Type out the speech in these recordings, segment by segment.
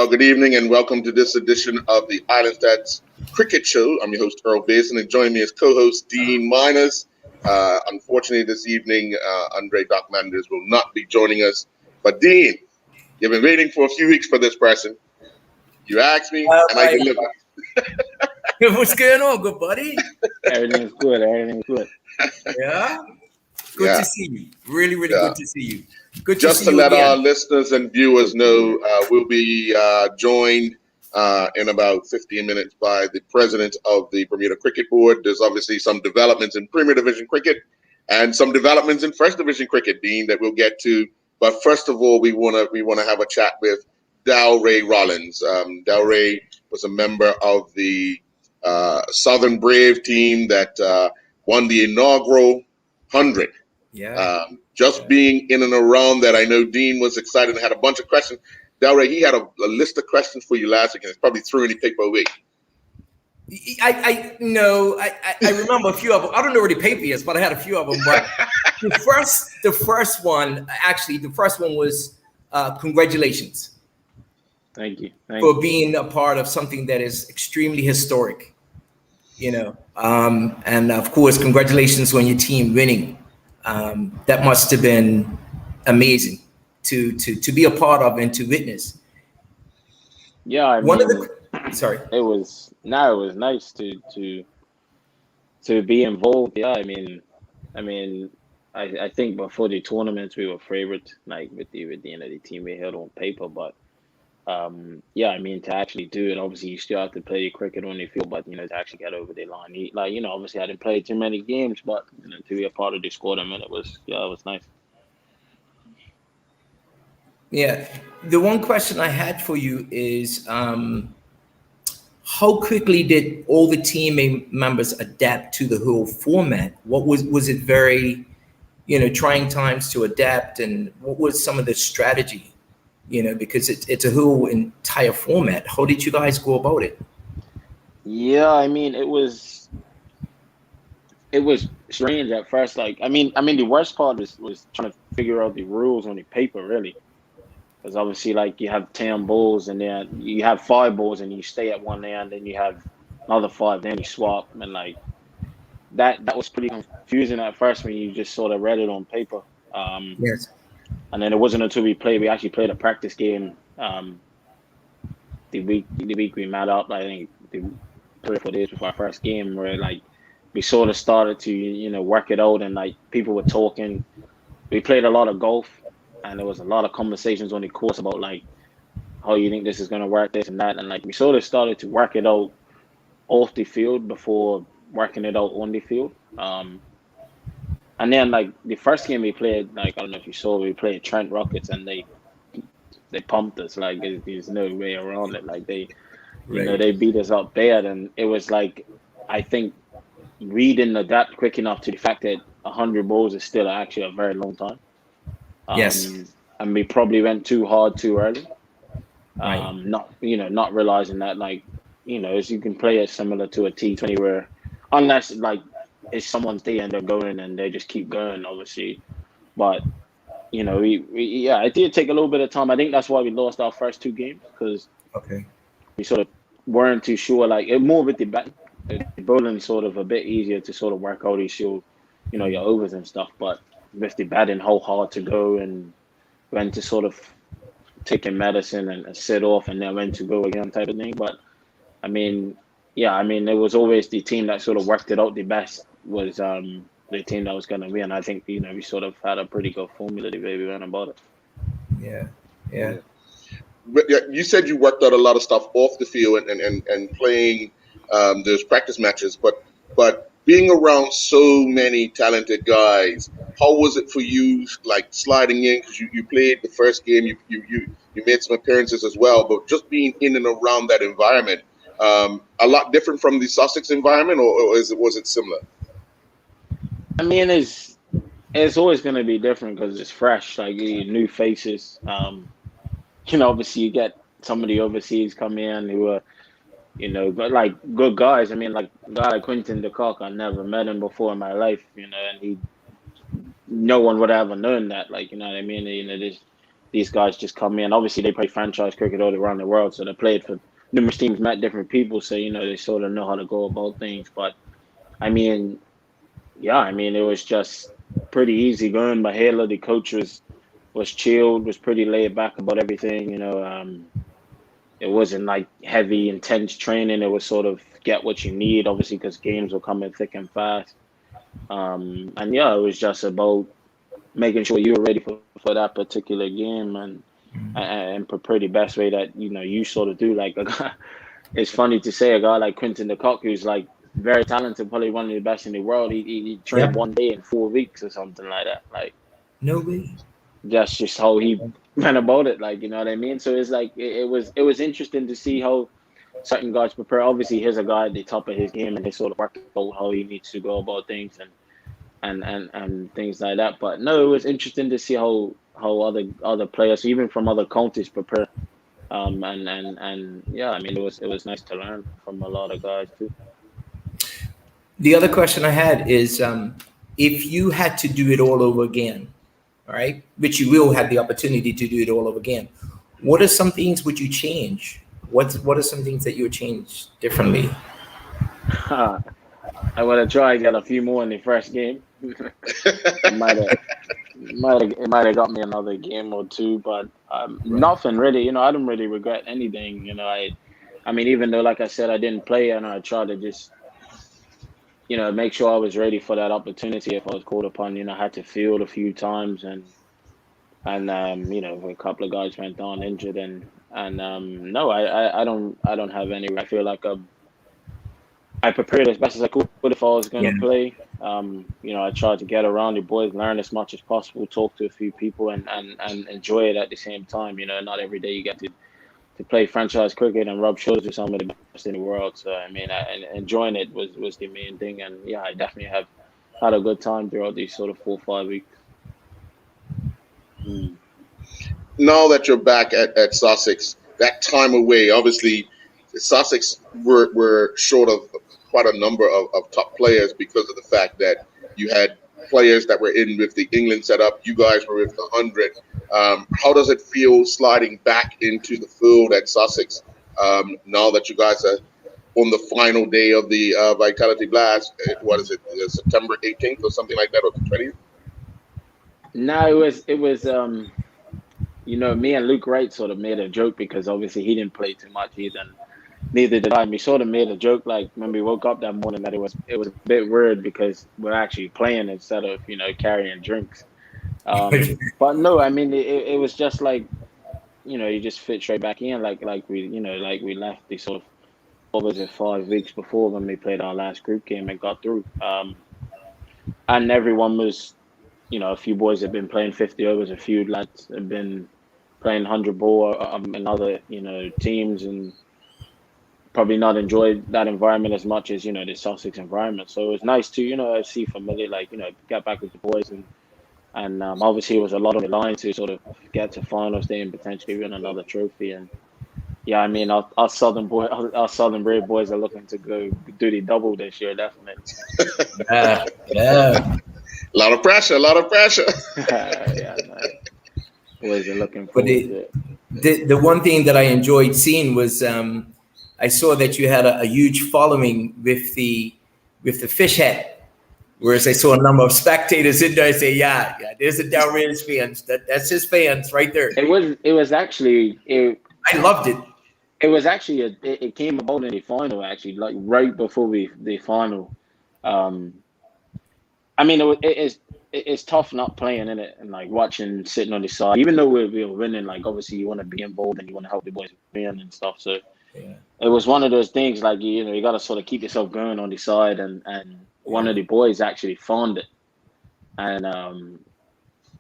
Well, good evening and welcome to this edition of the Island Stats Cricket Show. I'm your host, Earl Basin, and joining me as co-host Dean Miners. Unfortunately, this evening, Andre Doc Manders will not be joining us. But Dean, you've been waiting for a few weeks for this person. You asked me, and I delivered. What's going on, good buddy? Everything's good. Yeah? Good to see you. Really, really good to see you. Good Just to see to you let again. our listeners and viewers know, we'll be joined in about 15 minutes by the president of the Bermuda Cricket Board. There's obviously some developments in Premier Division cricket and some developments in First Division cricket, Dean, that we'll get to. But first of all, we want to have a chat with Delray Rollins. Delray was a member of the Southern Brave team that won the inaugural 100. Being in and around that, I know Dean was excited and had a bunch of questions. Delray, he had a list of questions for you last week, and it's probably threw any paper away. I remember a few of them. I don't know where the paper is, but I had a few of them. But the first one was congratulations. Thank you for being a part of something that is extremely historic. And of course, congratulations on your team winning. That must have been amazing to be a part of and to witness. Yeah, It was nice to be involved. Yeah, I think before the tournaments we were favorites, like with the end of the team we held on paper, but to actually do it, obviously you still have to play cricket on the field, but to actually get over the line, obviously I didn't play too many games, but to be a part of the squad, it was nice. Yeah, the one question I had for you is, how quickly did all the team members adapt to the whole format? What was it very, trying times to adapt, and what was some of the strategy? Because it's a whole entire format. How did you guys go about it? Yeah, it was strange at first. The worst part was trying to figure out the rules on the paper, really. Because obviously, you have 10 balls, and then you have 5 balls, and you stay at one end, then you have another 5, then you swap, and that was pretty confusing at first when you just sort of read it on paper. Yes. And then it wasn't until we actually played a practice game the week we met up, I think 3 or 4 days before our first game, where we sort of started to work it out, and people were talking. We played a lot of golf, and there was a lot of conversations on the course about how you think this is going to work, this and that, and we sort of started to work it out off the field before working it out on the field. And then the first game we played, I don't know if you saw, we played Trent Rockets, and they pumped us. There's no way around it. They beat us up bad, and it was I think we didn't adapt quick enough to the fact that 100 balls is still actually a very long time. Yes. And we probably went too hard too early. Right. Not realizing that as you can play it similar to a T20 where unless it's someone's day and they're going and they just keep going, obviously. But it did take a little bit of time. I think that's why we lost our first 2 games, because we sort of weren't too sure. More with the batting, the bowling sort of a bit easier to sort of work out your overs and stuff. But with the batting, how hard to go and when to sort of take your medicine and sit off, and then when to go again type of thing. But it was always the team that sort of worked it out the best was the team that was going to win. I think we sort of had a pretty good formula the way we went about it. Yeah. But you said you worked out a lot of stuff off the field and playing those practice matches, but being around so many talented guys, how was it for you, sliding in? Because you played the first game, you made some appearances as well, but just being in and around that environment, a lot different from the Sussex environment, or was it similar? It's always going to be different because it's fresh, new faces. Obviously you get some of the overseas come in who are, but good guys. A guy like Quinton de Kock, I never met him before in my life, and no one would have ever known that, there's these guys just come in. Obviously, they play franchise cricket all around the world, so they played for numerous teams, met different people, so they sort of know how to go about things. But I mean, yeah, I mean, it was just pretty easy going. Mahela, the coach, was chilled, was pretty laid back about everything. It wasn't like heavy, intense training. It was sort of get what you need, obviously, because games were coming thick and fast. And yeah, it was just about making sure you were ready for that particular game and prepare the best way that you sort of do. Like it's funny to say a guy like Quinton de Kock, who's like very talented, probably one of the best in the world. He trained one day in 4 weeks or something like that. Like No way. that's just how he went about it. Like, you know what I mean? So it's like it was interesting to see how certain guys prepare. Obviously, here's a guy at the top of his game, and they sort of work out how he needs to go about things and things like that. But no, it was interesting to see how other players, even from other counties, prepare. And yeah, I mean, it was nice to learn from a lot of guys too. The other question I had is, if you had to do it all over again, all right, which you will have the opportunity to do it all over again, what are some things would you change? What are some things that you would change differently? I would have tried to get a few more in the first game. It might have got me another game or two, but nothing really. I don't really regret anything. I mean, even though, like I said, I didn't play, and I tried to just make sure I was ready for that opportunity if I was called upon. I had to field a few times, and a couple of guys went down injured, and no, I don't have any. I feel like I prepared as best as I could if I was going to play. I tried to get around the boys, learn as much as possible, talk to a few people, and enjoy it at the same time. Not every day you get to play franchise cricket and rub shoulders with some of the best in the world. So, I mean, enjoying it was the main thing. And, yeah, I definitely have had a good time throughout these sort of 4 or 5 weeks. Now that you're back at Sussex, that time away, obviously, Sussex were short of quite a number of top players because of the fact that you had players that were in with the England setup. You guys were with the 100. How does it feel sliding back into the field at Sussex now that you guys are on the final day of the Vitality Blast? What is it, September 18th or something like that, or the 20th? No, it was me and Luke Wright sort of made a joke because obviously he didn't play too much either. And neither did I. And we sort of made a joke like when we woke up that morning that it was a bit weird because we're actually playing instead of carrying drinks. But no, I mean it was just like you just fit straight back in like we we left the sort of what was it 5 weeks before when we played our last group game and got through. And everyone was a few boys had been playing 50 overs, a few lads had been playing 100 ball in other teams and probably not enjoyed that environment as much as the Sussex environment. So it was nice to see familiar, get back with the boys and obviously it was a lot on the line to sort of get to finals day and potentially win another trophy. And yeah, I mean our Southern Brave boys are looking to go do the double this year, definitely. Yeah. A lot of pressure. Yeah, no. Boys are looking forward to it. The one thing that I enjoyed seeing was I saw that you had a huge following with the fish head, whereas I saw a number of spectators in there. I say, yeah, there's the Down Raiders fans. That's his fans right there. It was actually. I loved it. It was actually it came about in the final actually, like right before the final. I mean, it's tough not playing in it and like watching, sitting on the side. Even though we were winning, like obviously you want to be involved and you want to help the boys win and stuff. So it was one of those things like you got to sort of keep yourself going on the side. And one of the boys actually found it, and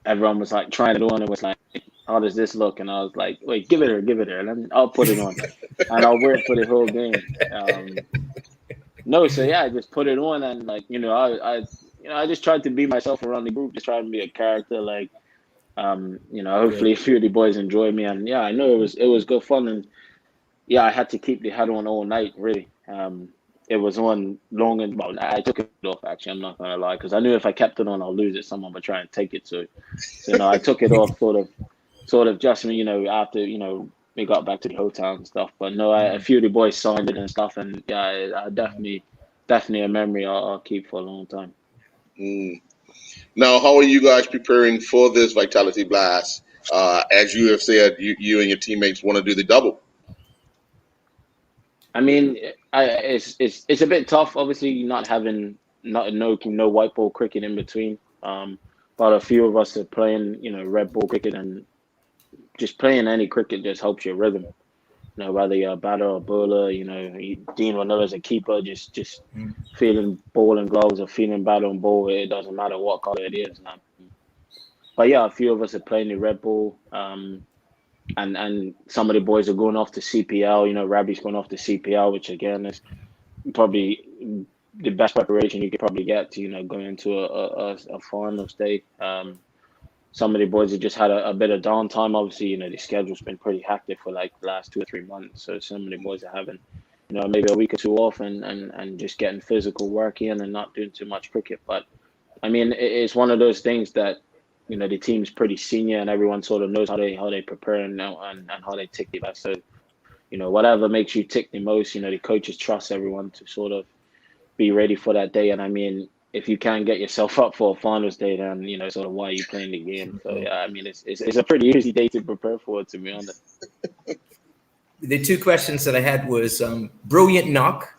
everyone was like trying it on. It was like, how does this look? And I was like, wait, give it her, and I'll put it on, and I'll wear it for the whole game. No, so yeah, I just put it on and like I just tried to be myself around the group, just trying to be a character, like, hopefully a few of the boys enjoy me. And yeah, I know it was good fun. And yeah, I had to keep the hat on all night, really. It was on long and, well, I took it off, actually, I'm not going to lie, because I knew if I kept it on, I'll lose it. Someone would try and take it. So I took it off sort sort of just, after, we got back to the hotel and stuff. But no, a few of the boys signed it and stuff. And yeah, I definitely a memory I'll keep for a long time. Now, how are you guys preparing for this Vitality Blast? As you have said, you and your teammates want to do the double. I mean, it's a bit tough, obviously, not having no white ball cricket in between. But a few of us are playing, red ball cricket, and just playing any cricket just helps your rhythm. Whether you're a batter or bowler, Dean Vanilla as a keeper, just feeling ball and gloves or feeling bat and ball, it doesn't matter what color it is. But yeah, a few of us are playing the red ball. And some of the boys are going off to CPL. Ravi's going off to CPL, which again is probably the best preparation you could probably get to, going into a final state. Some of the boys have just had a bit of downtime. Obviously, the schedule's been pretty hectic for like the last 2 or 3 months. So some of the boys are having, maybe a week or two off and just getting physical work in and not doing too much cricket. But I mean, it's one of those things that, the team's pretty senior and everyone sort of knows how they prepare now and how they tick the best. So, whatever makes you tick the most, the coaches trust everyone to sort of be ready for that day. And I mean, if you can't get yourself up for a finals day, then, sort of why are you playing the game? So, yeah, I mean, it's a pretty easy day to prepare for, to be honest. The 2 questions that I had was brilliant knock.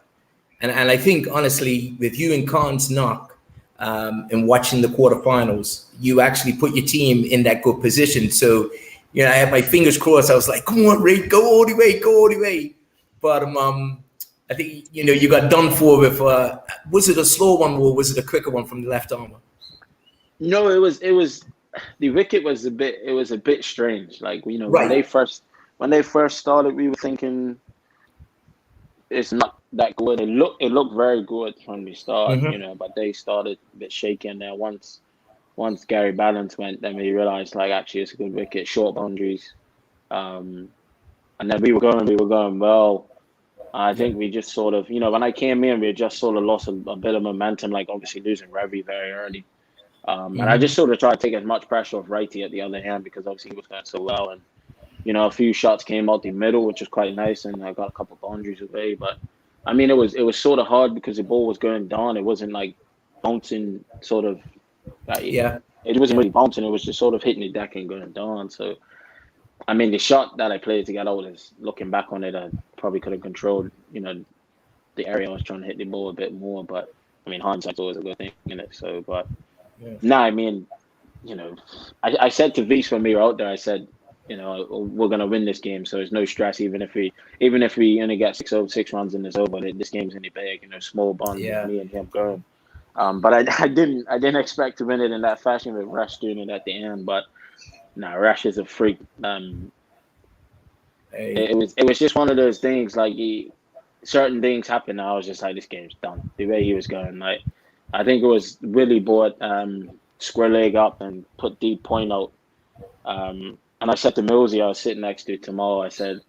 And I think, honestly, with you and Khan's knock, and watching the quarterfinals, you actually put your team in that good position. So, I had my fingers crossed. I was like, come on, Ray, go all the way. But I think, you got done for with, was it a slow one or was it a quicker one from the left armer? No, it was, the wicket was a bit strange. Like, right. when they first started, we were thinking it's not that good. It looked very good from the start, but they started a bit shaky. And then once Gary Balance went, then we realized like actually it's a good wicket, short boundaries, and then we were going well. I think we just sort of, when I came in, we just sort of lost a bit of momentum, like obviously losing Ravi very early, and I just sort of tried to take as much pressure off Righty at the other hand because obviously he was going so well, and a few shots came out the middle, which was quite nice, and I got a couple of boundaries away. But I mean, it was sort of hard because the ball was going down. It wasn't like bouncing, sort of. It wasn't really bouncing. It was just sort of hitting the deck and going down. So, I mean, the shot that I played to get out is, looking back on it, I probably could have controlled, the area I was trying to hit the ball a bit more. But I mean, hindsight's always a good thing in it. So, but I mean, I said to Vies when we were out there, I said, we're gonna win this game, so there's no stress. Even if we only get 6 runs in this over, this game's in the bag. Small bond, me and him going. But I didn't expect to win it in that fashion with Rash doing it at the end. But Rash is a freak. It was just one of those things. Like certain things happened. I was just like, this game's done. The way he was going, like I think it was Willie brought square leg up and put deep point out. And I said to Millsy, I was sitting next to tomorrow, I said,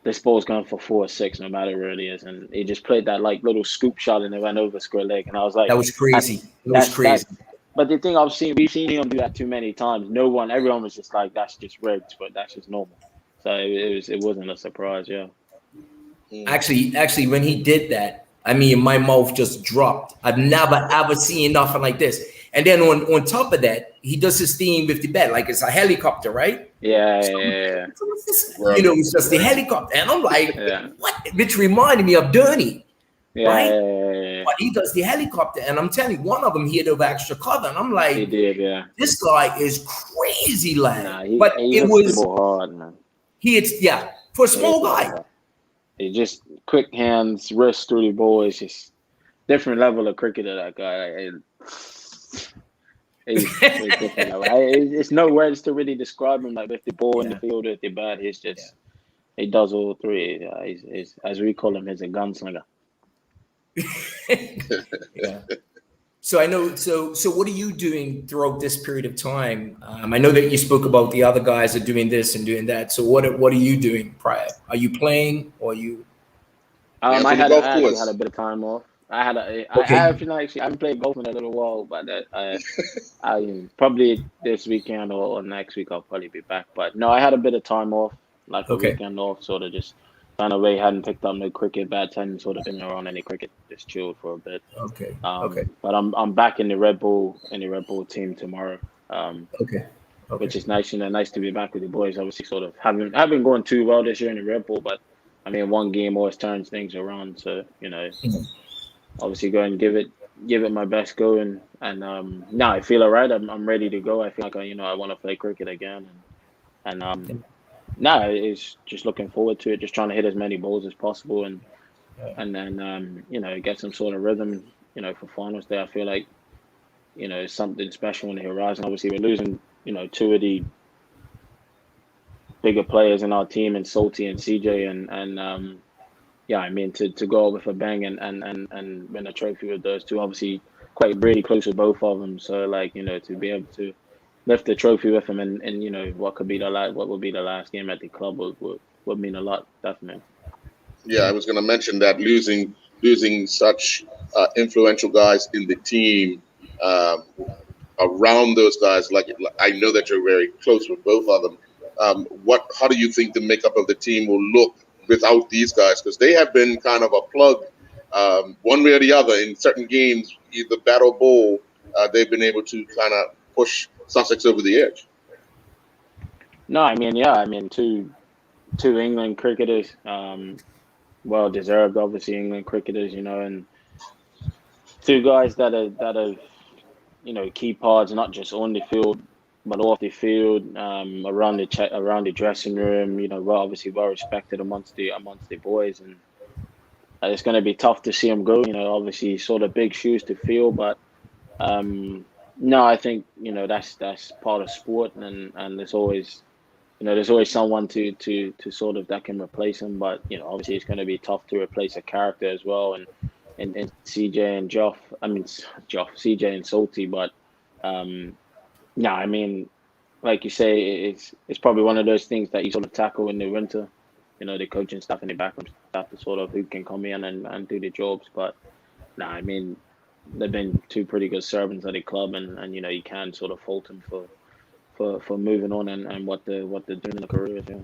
this ball's going for 4 or 6, no matter where it is. And he just played that like little scoop shot and it went over square leg. And I was like, that was crazy. That was crazy. But the thing we've seen him do that too many times. Everyone was just like, that's just rigged, but that's just normal. So it wasn't a surprise, yeah. Actually, when he did that, I mean, my mouth just dropped. I've never ever seen nothing like this. And then on top of that, he does his thing with the bat, like it's a helicopter, right? Yeah. It's just the helicopter. And I'm like, what? Which reminded me of Dhoni, right? Yeah. But he does the helicopter. And I'm telling you, one of them, he had over extra cover. And I'm like, he did, yeah. This guy is crazy, lad. He it was hard, man. He hits, for a small guy. He just quick hands, wrist through the ball. It's just different level of cricketer, that guy. It's no words to really describe him. Like with the ball in the field, with the bat, he's just he does all three. He's as we call him, he's a gunslinger. So I know. So what are you doing throughout this period of time? I know that you spoke about the other guys are doing this and doing that. So what are you doing prior? Are you playing or are you? I had a bit of time off. I haven't played golf in a little while, but I probably this weekend or next week I'll probably be back. But no, I had a bit of time off, like a Okay. weekend off, sort of just kind of way. Hadn't picked up no cricket, bad time, sort of been around any cricket, just chilled for a bit. Okay. Okay. But I'm back in the Red Bull team tomorrow. Okay. Which is nice, nice to be back with the boys. Obviously, sort of haven't been going too well this year in the Red Bull, but I mean, one game always turns things around. So obviously go and give it my best go, and now I feel alright. I'm ready to go. I feel like I want to play cricket again, and now it's just looking forward to it. Just trying to hit as many balls as possible, and then get some sort of rhythm. For finals day, I feel like it's something special on the horizon. Obviously, we're losing two of the bigger players in our team, and Salty and CJ, and I mean to go out with a bang and win a trophy with those two. Obviously, quite really close with both of them. So to be able to lift the trophy with them, and what would be the last game at the club would mean a lot, definitely. Yeah, I was going to mention that losing such influential guys in the team. Around those guys, like I know that you're very close with both of them. How do you think the makeup of the team will look without these guys? Because they have been kind of a plug, one way or the other in certain games, either bat or bowl. They've been able to kind of push Sussex over the edge. No, I mean, two England cricketers, well deserved, obviously England cricketers, and two guys that are key parts, not just on the field, but off the field, around the dressing room. Obviously well respected amongst the boys, and it's going to be tough to see them go. Obviously sort of big shoes to fill, but no, I think that's part of sport, and there's always someone to sort of that can replace him. But obviously it's going to be tough to replace a character as well, and CJ and CJ and Salty, but no, I mean, like you say, it's probably one of those things that you sort of tackle in the winter, the coaching staff and the backroom staff, to sort of who can come in and do the jobs. But no, I mean, they've been two pretty good servants at the club, and you can sort of fault them for moving on and what they're doing in their careers. Yeah.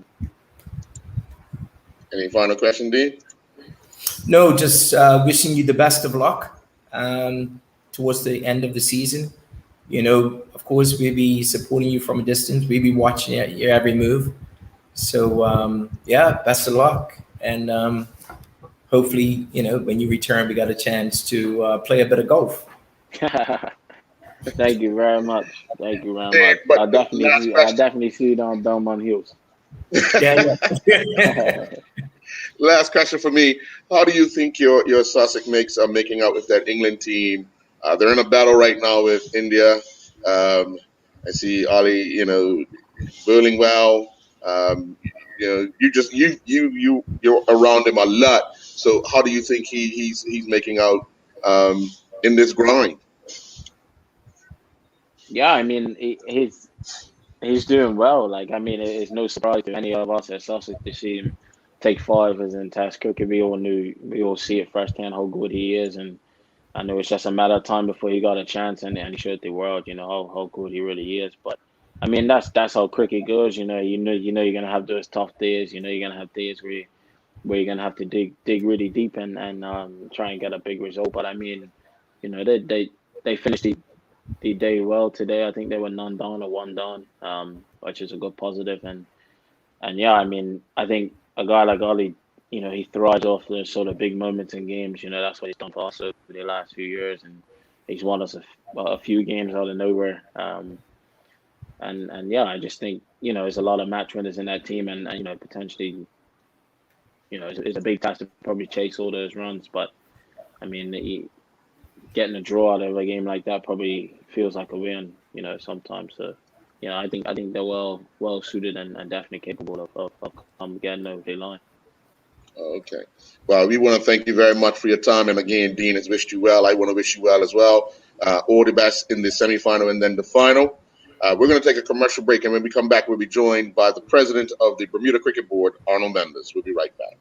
Any final question, Dean? No, just wishing you the best of luck towards the end of the season. Of course, we'll be supporting you from a distance. We'll be watching your every move. So, best of luck. And hopefully, when you return, we got a chance to play a bit of golf. Thank you very much. I definitely see it on Belmont Hills. Yeah. Last question for me. How do you think your Sussex mates are making out with that England team? They're in a battle right now with India. I see Ollie, bowling well. You're around him a lot. So how do you think he's making out in this grind? Yeah, I mean, he's doing well. Like, I mean, it's no surprise to any of us at Sussex to see him take 5 as in Test cricket. We all see it firsthand how good he is, and I know it's just a matter of time before he got a chance and he showed the world, how good he really is. But I mean, that's how cricket goes. You're gonna have those tough days. You're gonna have days where you're gonna have to dig really deep and try and get a big result. But I mean, they finished the day well today. I think they were none down or one down, which is a good positive. And yeah, I mean, I think a guy like Ollie, he thrives off those sort of big moments in games. That's what he's done for us over the last few years, and he's won us a few games out of nowhere. And yeah, I just think there's a lot of match winners in that team, and potentially, it's a big task to probably chase all those runs. But I mean, getting a draw out of a game like that probably feels like a win, sometimes. So I think they're well suited and definitely capable of getting over the line. Okay. Well, we want to thank you very much for your time. And again, Dean has wished you well. I want to wish you well as well. All the best in the semifinal and then the final. We're going to take a commercial break. And when we come back, we'll be joined by the president of the Bermuda Cricket Board, Arnold Members. We'll be right back.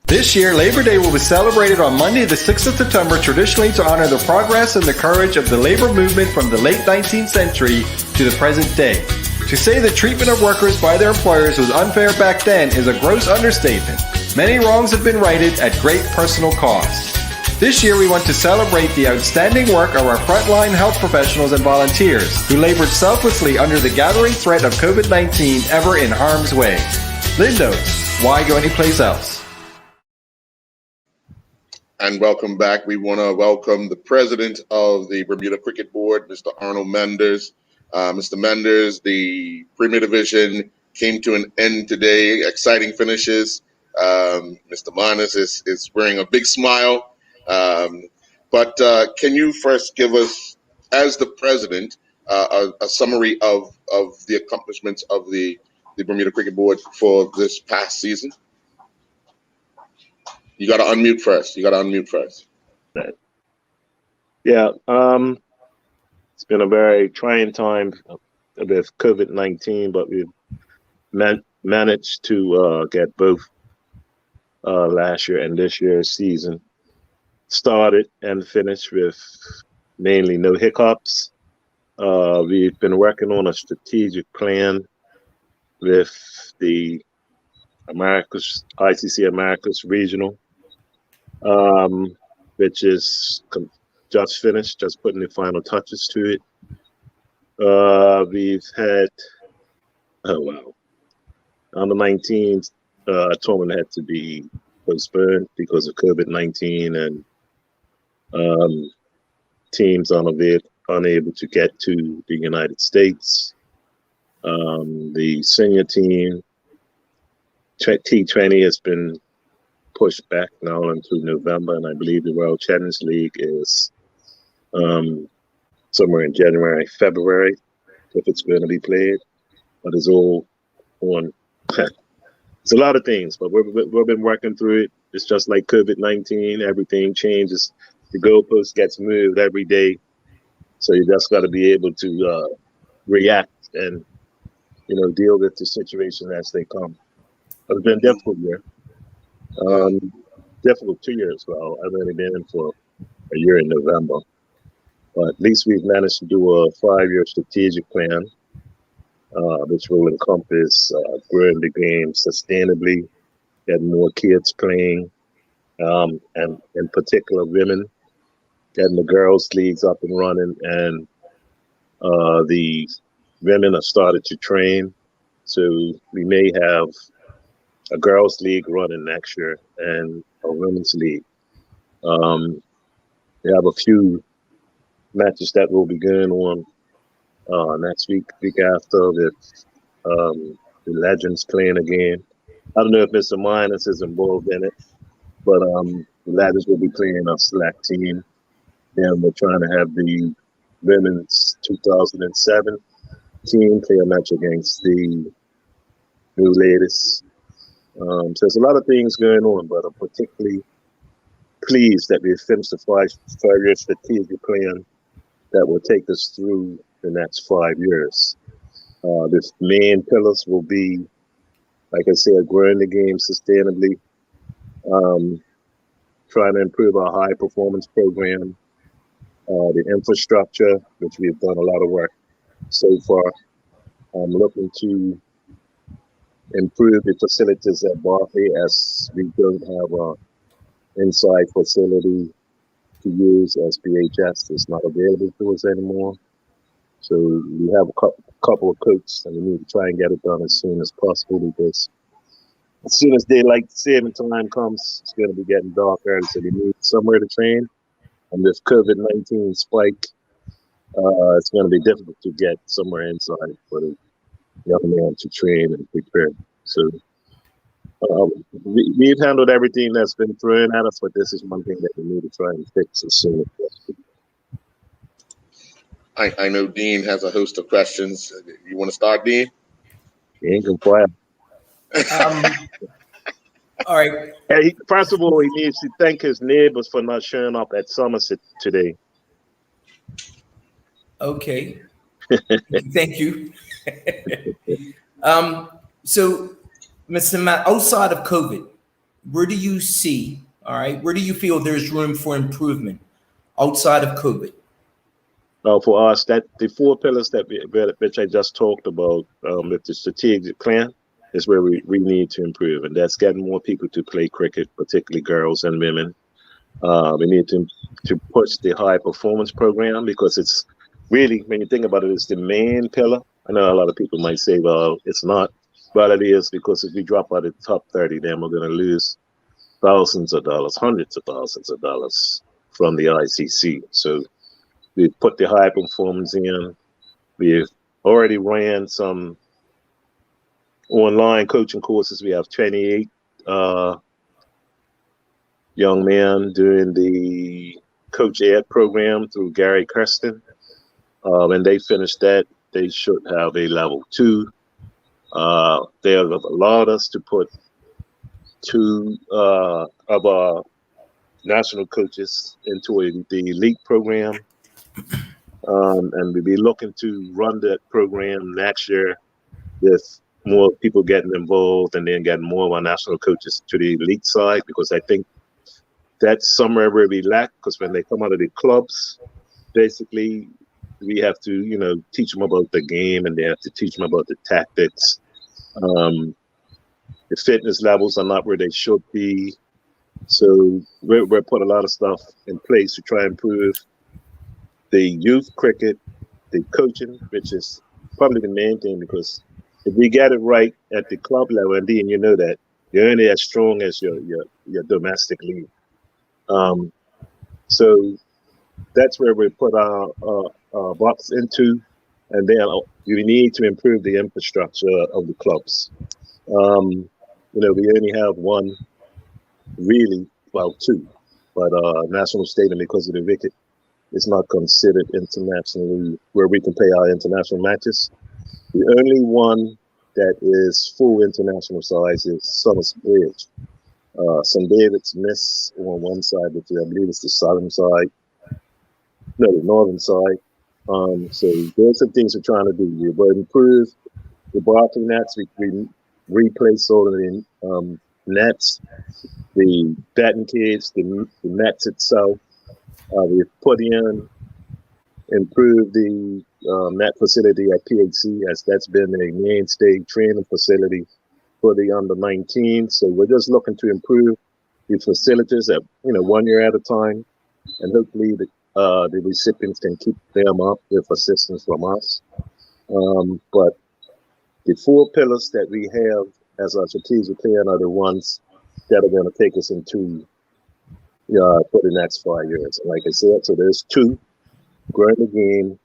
This year, Labor Day will be celebrated on Monday, the 6th of September, traditionally to honor the progress and the courage of the labor movement from the late 19th century to the present day. To say the treatment of workers by their employers was unfair back then is a gross understatement. Many wrongs have been righted at great personal cost. This year, we want to celebrate the outstanding work of our frontline health professionals and volunteers who labored selflessly under the gathering threat of COVID-19 ever in harm's way. Lindos, why go anyplace else? And welcome back. We want to welcome the president of the Bermuda Cricket Board, Mr. Arnold Manders. Mr. Manders, the Premier Division came to an end today. Exciting finishes. Mr. Manders is wearing a big smile. But can you first give us, as the president, a summary of the accomplishments of the Bermuda Cricket Board for this past season? You got to unmute first. Yeah, it's been a very trying time with COVID-19, but we've managed to get both last year and this year's season started and finished with mainly no hiccups. We've been working on a strategic plan with the ICC Americas Regional, which is just finished, just putting the final touches to it. We've had, under 19 tournament had to be postponed because of COVID-19 and teams unable to get to the United States. The senior team, T20 has been pushed back now into November, and I believe the World Challenge League is somewhere in January, February, if it's going to be played. But it's all on. It's a lot of things, but we've been working through it. It's just like COVID-19; everything changes. The goalpost gets moved every day, so you just got to be able to react and deal with the situation as they come. But it's been a difficult year. Difficult 2 years. Well, I've only been in for a year in November, but at least we've managed to do a 5-year strategic plan, which will encompass growing the game sustainably, getting more kids playing, and in particular women, getting the girls' leagues up and running, and the women have started to train, so we may have a girls' league running next year and a women's league. We have a few matches that will be going on next week after with the Legends playing a game. I don't know if Mr. Minus is involved in it, but the Legends will be playing a select team. Then we're trying to have the women's 2007 team play a match against the new ladies. So there's a lot of things going on, but I'm particularly pleased that we finished the 5-year strategic plan that will take us through the next 5 years. The main pillars will be, like I said, growing the game sustainably, trying to improve our high performance program, the infrastructure, which we've done a lot of work so far. I'm looking to improve the facilities at Barclay, as we don't have an inside facility to use, as BHS is not available to us anymore. So we have a couple of coats, and we need to try and get it done as soon as possible, because as soon as daylight saving time comes, it's going to be getting dark early, so we need somewhere to train. And this COVID-19 spike, it's going to be difficult to get somewhere inside for the young man to train and prepare. So we've handled everything that's been thrown at us, but this is one thing that we need to try and fix as soon as possible. I know Dean has a host of questions. You want to start, Dean? He ain't compliant. All right. Hey, first of all, he needs to thank his neighbors for not showing up at Somerset today. Okay. Thank you. So, Mr. Matt, outside of COVID, where do you see, all right, where do you feel there's room for improvement outside of COVID? For us, that the 4 pillars which I just talked about with the strategic plan is where we need to improve, and that's getting more people to play cricket, particularly girls and women. We need to push the high performance program, because it's really, when you think about it, it's the main pillar. I know a lot of people might say, well, it's not, but it is, because if we drop out of the top 30, then we're going to lose thousands of dollars, hundreds of thousands of dollars from the ICC. So we put the high performance in. We've already ran some online coaching courses. We have 28 young men doing the Coach Ed program through Gary Kirsten. When they finish that, they should have a level 2. They have allowed us to put 2 of our national coaches into the elite program. And we'll be looking to run that program next year with more people getting involved, and then getting more of our national coaches to the elite side, because I think that's somewhere where we lack, because when they come out of the clubs, basically we have to, teach them about the game, and they have to teach them about the tactics. The fitness levels are not where they should be. So we're putting a lot of stuff in place to try and improve the youth cricket, the coaching, which is probably the main thing, because if we get it right at the club level, and Dean, you know that, you're only as strong as your domestic league. So that's where we put our box into, and then we need to improve the infrastructure of the clubs. We only have one, really, well, 2, but National Stadium, because of the wicket, is not considered internationally where we can play our international matches. The only one that is full international size is Summers Bridge. St. David's Miss on one side, which I believe is the southern side. No, the northern side. So there's some things we're trying to do. We will improve the blocking nets. We replace all of the nets, the batting cage, the nets itself. We've put in, improved the net facility at PHC, as that's been a mainstay training facility for the under 19. So we're just looking to improve the facilities at 1 year at a time, and hopefully the recipients can keep them up with assistance from us. But the 4 pillars that we have as our strategic plan are the ones that are going to take us into for the next 5 years. And like I said, so there's 2, growing the game,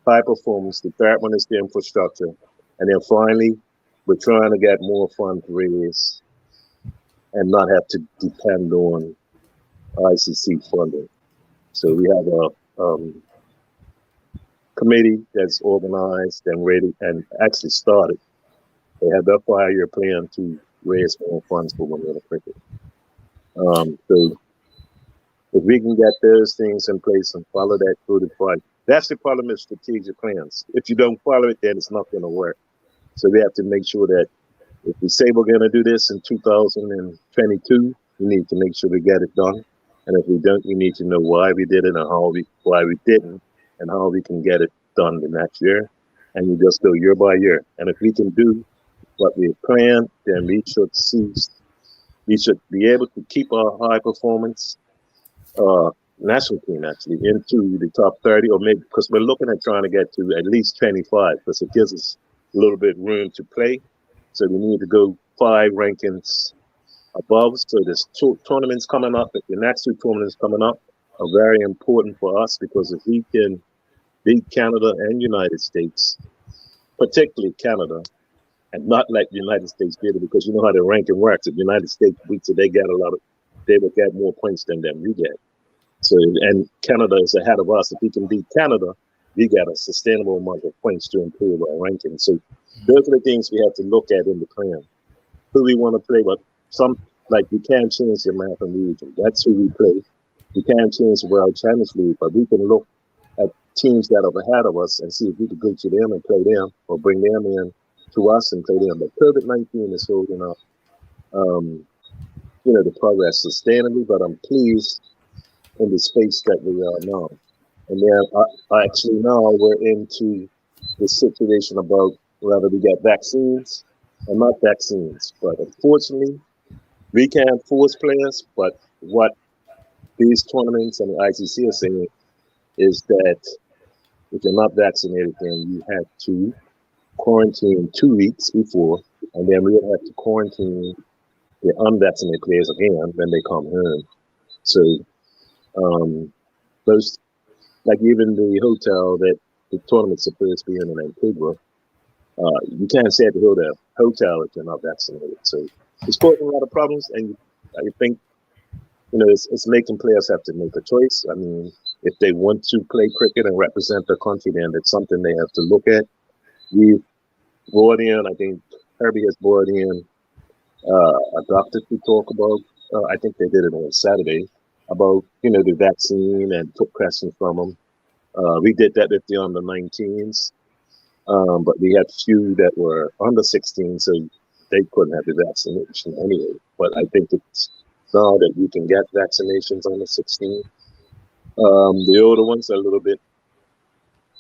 high performance. The third one is the infrastructure. And then finally, we're trying to get more funds raised and not have to depend on ICC funding. So we have a committee that's organized and ready and actually started. They have their 5-year plan to raise more funds for women in cricket. So if we can get those things in place and follow that through the project, that's the problem with strategic plans. If you don't follow it, then it's not going to work. So we have to make sure that if we say we're going to do this in 2022, we need to make sure we get it done. And if we don't, we need to know why we did it and why we didn't, and how we can get it done the next year. And you just go year by year. And if we can do what we planned, then we should be able to keep our high performance national team actually into the top 30, or maybe, because we're looking at trying to get to at least 25, because it gives us a little bit room to play. So we need to go 5 rankings above. So there's 2 tournaments coming up. The next 2 tournaments coming up are very important for us, because if we can beat Canada and United States, particularly Canada, and not let the United States beat it, because you know how the ranking works. If the United States beats it, they will get more points than we get. So, and Canada is ahead of us. If we can beat Canada, we got a sustainable amount of points to improve our ranking. So those are the things we have to look at in the plan. Who we want to play, but we can't change the map and region. That's who we play. We can't change the World Challenge League, but we can look at teams that are ahead of us and see if we can go to them and play them, or bring them in to us and play them. But COVID-19 is holding up the progress sustainably, but I'm pleased in the space that we are now. And then actually now we're into the situation about whether we get vaccines or not vaccines. But unfortunately, we can't force players, but what these tournaments and the ICC are saying is that if you're not vaccinated, then you have to quarantine 2 weeks before, and then we would have to quarantine the unvaccinated players again when they come home. So those, like even the hotel that the tournament's supposed to be in Antigua, you can't stay at the hotel if you're not vaccinated. So it's causing a lot of problems, and I think it's making players have to make a choice. I mean, if they want to play cricket and represent their country, then it's something they have to look at. We've brought in, I think Herbie has brought in a doctor to talk about, I think they did it on Saturday, about, the vaccine, and took questions from them. We did that with the under 19s, but we had few that were under 16, so they couldn't have the vaccination anyway. But I think it's now that we can get vaccinations under 16. The older ones are a little bit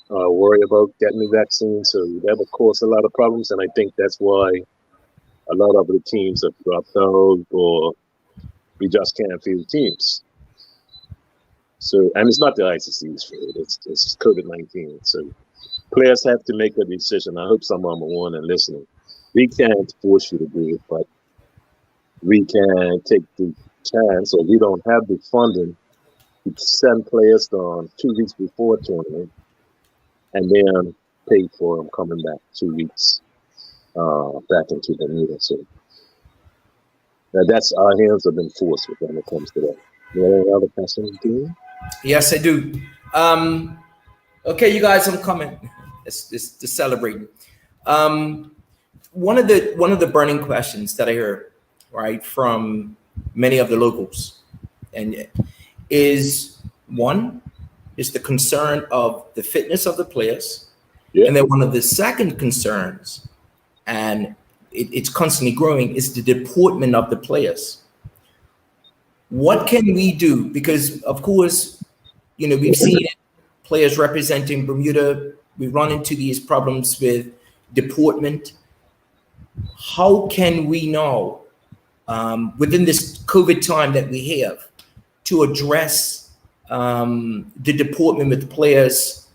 worried about getting the vaccine, so that would cause a lot of problems, and I think that's why a lot of the teams have dropped out, or we just can't field teams. So, and it's not the ICC's fault, it's COVID-19. So players have to make a decision. I hope some of them are on and listening. We can't force you to do it, but we can take the chance, or we don't have the funding to send players down 2 weeks before a tournament and then pay for them coming back 2 weeks back into the meeting. So that's our hands have been forced when it comes to that. You have any other questions, Dean? Yes, I do. Okay, you guys, I'm coming. It's celebrating. One of the burning questions that I heard, right, from many of the locals, and is the concern of the fitness of the players, and then one of the second concerns, and it's constantly growing, is the deportment of the players. What can we do? Because of course, we've seen it, players representing Bermuda, we run into these problems with deportment. How can we know within this COVID time that we have to address the deportment with players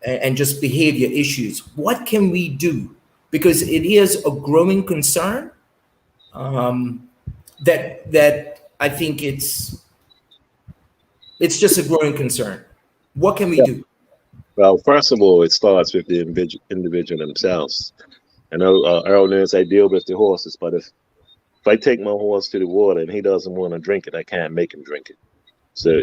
and just behavior issues? What can we do? Because it is a growing concern that I think it's just a growing concern. What can we do? Well, first of all, it starts with the individual themselves. I know Earl knows I deal with the horses, but if I take my horse to the water and he doesn't want to drink it, I can't make him drink it. So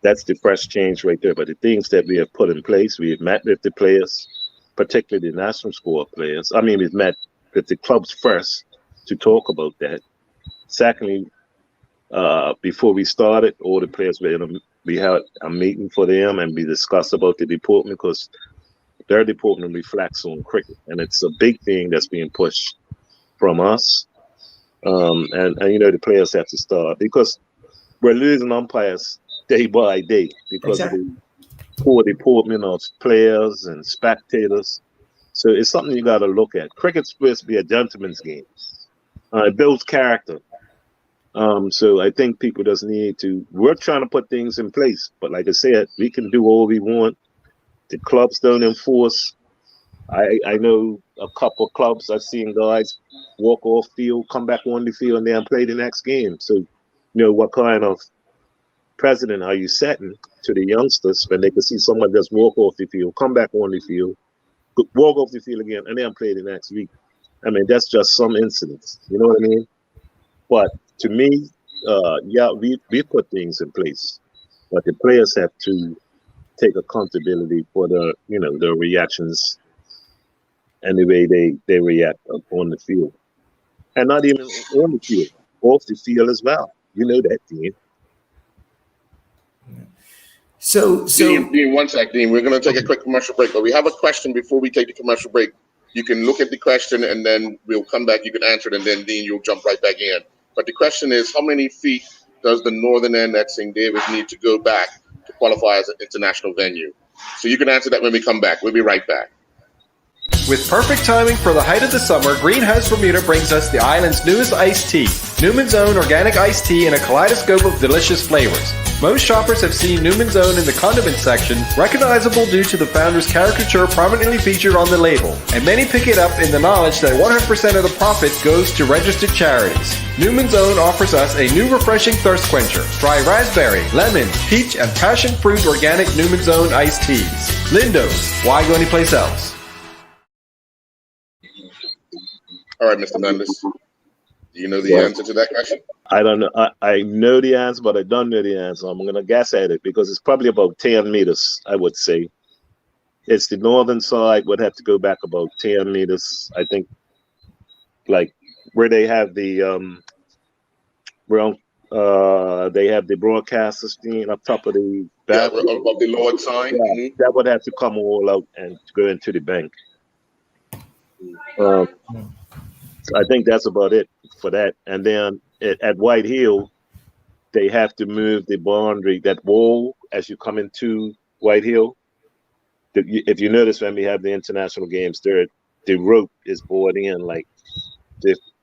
that's the first change right there. But the things that we have put in place, we have met with the players, particularly the national squad players. I mean, we've met with the clubs first to talk about that. Secondly, before we started, all the players we had a meeting for them, and we discussed about the deportment, because their deportment reflects on cricket, and it's a big thing that's being pushed from us. And the players have to start, because we're losing umpires day by day because of the poor deportment of players and spectators. So it's something you got to look at. Cricket's supposed to be a gentleman's game. It builds character. So I think people just need to, we're trying to put things in place, but like I said, we can do all we want. The clubs don't enforce. I know a couple of clubs, I've seen guys walk off field, come back on the field, and then play the next game. So, what kind of precedent are you setting to the youngsters when they can see someone just walk off the field, come back on the field, walk off the field again, and then play the next week? I mean, that's just some incidents. You know what I mean? But to me, we put things in place, but the players have to take accountability for the reactions and the way they react on the field, and not even on the field, off the field as well. You know that, Dean. So Dean, one sec, Dean. We're going to take a quick commercial break, but we have a question before we take the commercial break. You can look at the question, and then we'll come back. You can answer it, and then Dean, you'll jump right back in. But the question is, how many feet does the northern end at St. David's need to go back to qualify as an international venue? So you can answer that when we come back. We'll be right back. With perfect timing for the height of the summer, Greenhouse Bermuda brings us the island's newest iced tea, Newman's Own Organic Iced Tea in a kaleidoscope of delicious flavors. Most shoppers have seen Newman's Own in the condiment section, recognizable due to the founder's caricature prominently featured on the label, and many pick it up in the knowledge that 100% of the profit goes to registered charities. Newman's Own offers us a new refreshing thirst quencher, dry raspberry, lemon, peach, and passion fruit organic Newman's Own iced teas. Lindo's, why go anyplace else? All right, Mr. Mendes. Do you know the answer to that question? I don't know. I know the answer, but I don't know the answer. I'm going to guess at it because it's probably about 10 meters, I would say. It's the northern side would have to go back about 10 meters. I think, like where they have the they have the broadcaster screen up top of the back of the Lord sign. Yeah, mm-hmm. That would have to come all out and go into the bank. I think that's about it for that. And then at White Hill, they have to move the boundary, that wall, as you come into White Hill. If you notice, when we have the international games there, the rope is bored in like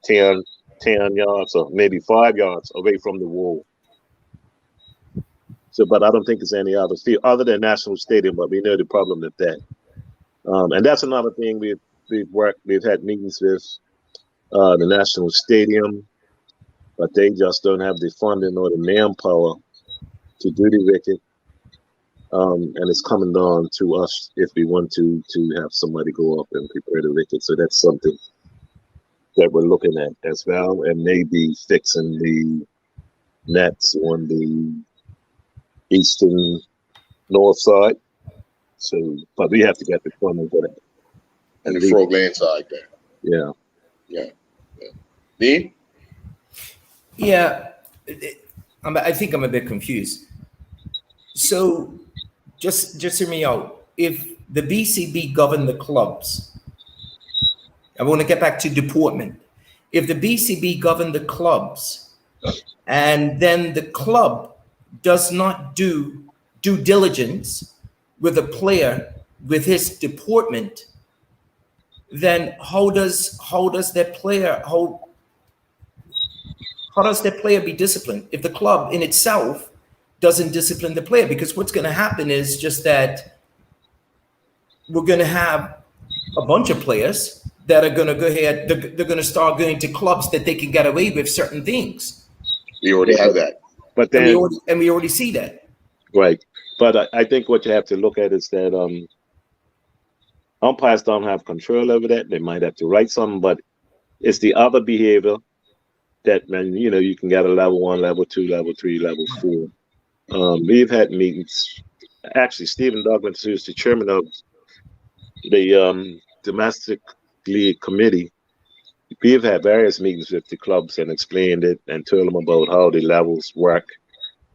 10 yards or maybe 5 yards away from the wall. So, but I don't think it's any other field other than National Stadium, but we know the problem with that. And that's another thing we've had meetings with the National Stadium, but they just don't have the funding or the manpower to do the wicket. And it's coming down to us if we want to have somebody go up and prepare the wicket. So that's something that we're looking at as well, and maybe fixing the nets on the eastern north side. So, but we have to get the funding for that. And the Frog Lane side there. Yeah. Yeah. Dean? Yeah, I think I'm a bit confused. So just hear me out. If the BCB govern the clubs, I want to get back to deportment. If the BCB govern the clubs and then the club does not do due diligence with a player with his deportment, then how does that player be disciplined if the club in itself doesn't discipline the player? Because what's going to happen is just that we're going to have a bunch of players that are going to go ahead. They're going to start going to clubs that they can get away with certain things. We already have that, but then we already see that. Right, but I think what you have to look at is that umpires don't have control over that. They might have to write something, but it's the other behavior that, man, you can get a level 1, level 2, level 3, level 4. We've had meetings. Actually, Stephen Douglas, who's the chairman of the domestic league committee, we've had various meetings with the clubs and explained it and told them about how the levels work,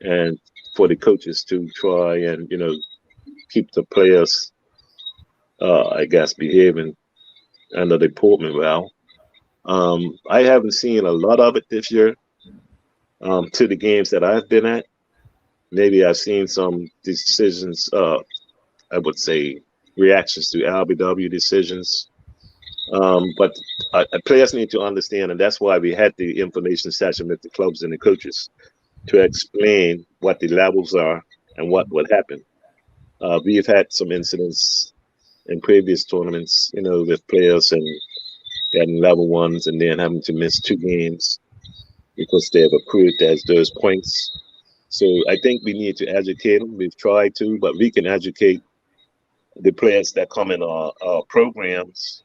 and for the coaches to try and keep the players, I guess, behaving under the deportment well. I haven't seen a lot of it this year to the games that I've been at. Maybe I've seen some decisions, I would say reactions to LBW decisions. But players need to understand, and that's why we had the information session with the clubs and the coaches to explain what the levels are and what would happen. We've had some incidents in previous tournaments, with players and getting level 1s and then having to miss 2 games because they have accrued as those points. So I think we need to educate them. We've tried to, but we can educate the players that come in our programs,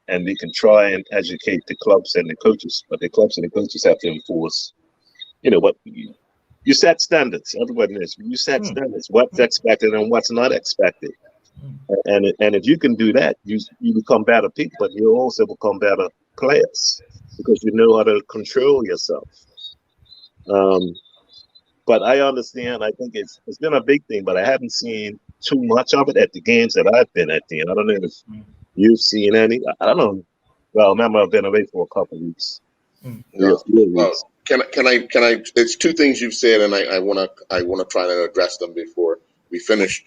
and we can try and educate the clubs and the coaches. But the clubs and the coaches have to enforce, what you set standards. Everybody knows you set standards. What's expected and what's not expected. And if you can do that, you become better people, but you also become better players because you know how to control yourself. But I understand. I think it's been a big thing, but I haven't seen too much of it at the games that I've been at. I don't know if you've seen any. I don't know. Well, remember I've been away for a couple of weeks. Yeah. Can I? It's two things you've said, and I want to try to address them before we finish.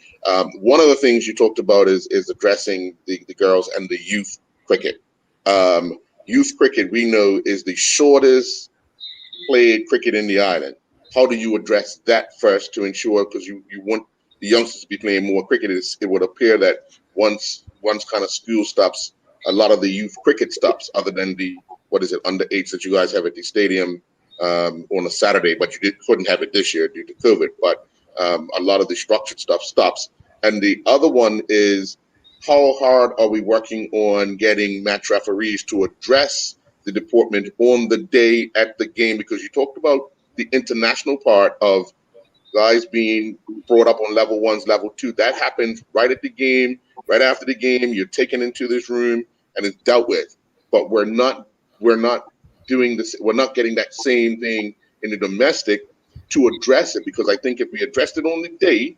One of the things you talked about is addressing the girls and the youth cricket. Youth cricket, we know, is the shortest played cricket in the island. How do you address that first to ensure, because you want the youngsters to be playing more cricket? It would appear that once kind of school stops, a lot of the youth cricket stops, other than the under 8s that you guys have at the stadium on a Saturday, but you couldn't have it this year due to COVID. But a lot of the structured stuff stops. And the other one is, how hard are we working on getting match referees to address the deportment on the day at the game? Because you talked about the international part of guys being brought up on level 1s, level 2. That happens right at the game, right after the game. You're taken into this room and it's dealt with. But we're not doing this. We're not getting that same thing in the domestic to address it, because I think if we addressed it on the day,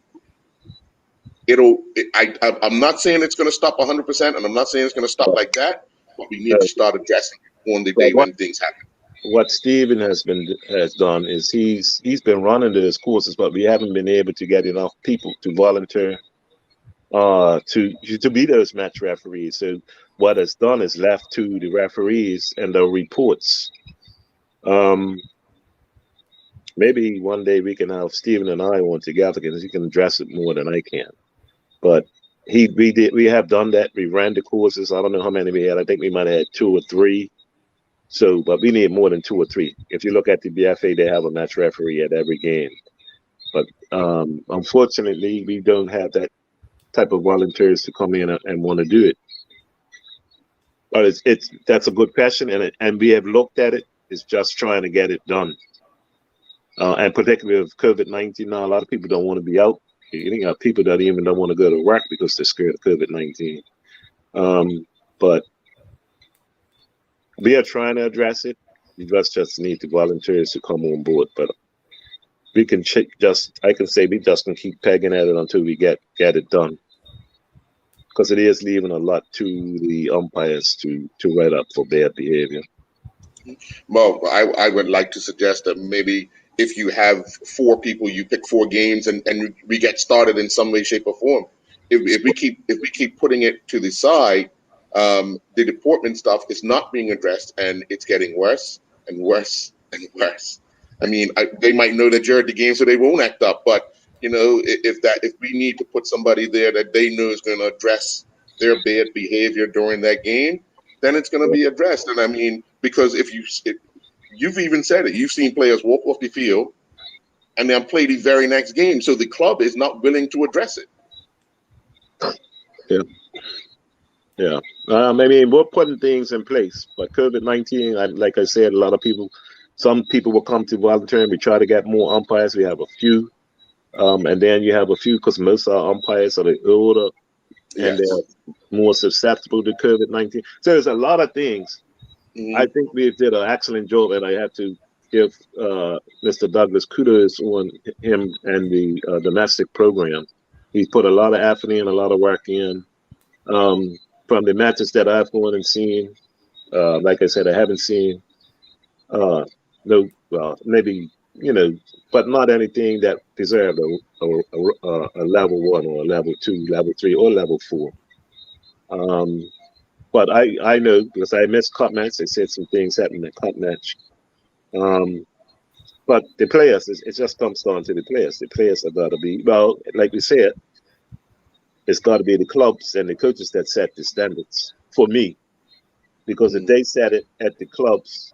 I'm not saying it's going to stop 100%, and I'm not saying it's going to stop like that, but we need to start addressing it on the day when things happen. What Stephen has done is he's been running those courses, but we haven't been able to get enough people to volunteer to be those match referees. So what it's done is left to the referees and the reports. Maybe one day we can have Stephen and I on together, because he can address it more than I can. But we have done that. We ran the courses. I don't know how many we had. I think we might have had 2 or 3. So, but we need more than 2 or 3. If you look at the BFA, they have a match referee at every game. But unfortunately, we don't have that type of volunteers to come in and want to do it. But that's a good question, and we have looked at it. It's just trying to get it done. And particularly with COVID-19 now, a lot of people don't want to be out. You got people that even don't want to go to work because they're scared of COVID-19. But we are trying to address it. We just need the volunteers to come on board. But we can I can say we just can keep pegging at it until we get it done. Because it is leaving a lot to the umpires to write up for bad behavior. Well, I would like to suggest that maybe if you have 4 people, you pick 4 games, and we get started in some way, shape, or form. If we keep putting it to the side, the deportment stuff is not being addressed, and it's getting worse and worse and worse. I mean, they might know that you're at the game, so they won't act up. But if we need to put somebody there that they know is going to address their bad behavior during that game, then it's going to be addressed. And I mean, because you've even said it, you've seen players walk off the field and then play the very next game. So the club is not willing to address it. Yeah. Maybe we're putting things in place, but COVID-19, like I said, some people will come to volunteer, and we try to get more umpires. We have a few. And then you have a few, because most of our umpires are the older, and they're more susceptible to COVID-19. So there's a lot of things. Mm-hmm. I think we did an excellent job, and I have to give Mr. Douglas kudos on him and the domestic program. He's put a lot of effort in, a lot of work in. From the matches that I've gone and seen, like I said, I haven't seen maybe, but not anything that deserved a level 1 or a level 2, level 3, or level 4. But I know, because I missed cup match. They said some things happened in cup match. But the players, it just comes down to the players. The players have got to be, well, like we said, it's got to be the clubs and the coaches that set the standards for me. Because if they set it at the clubs,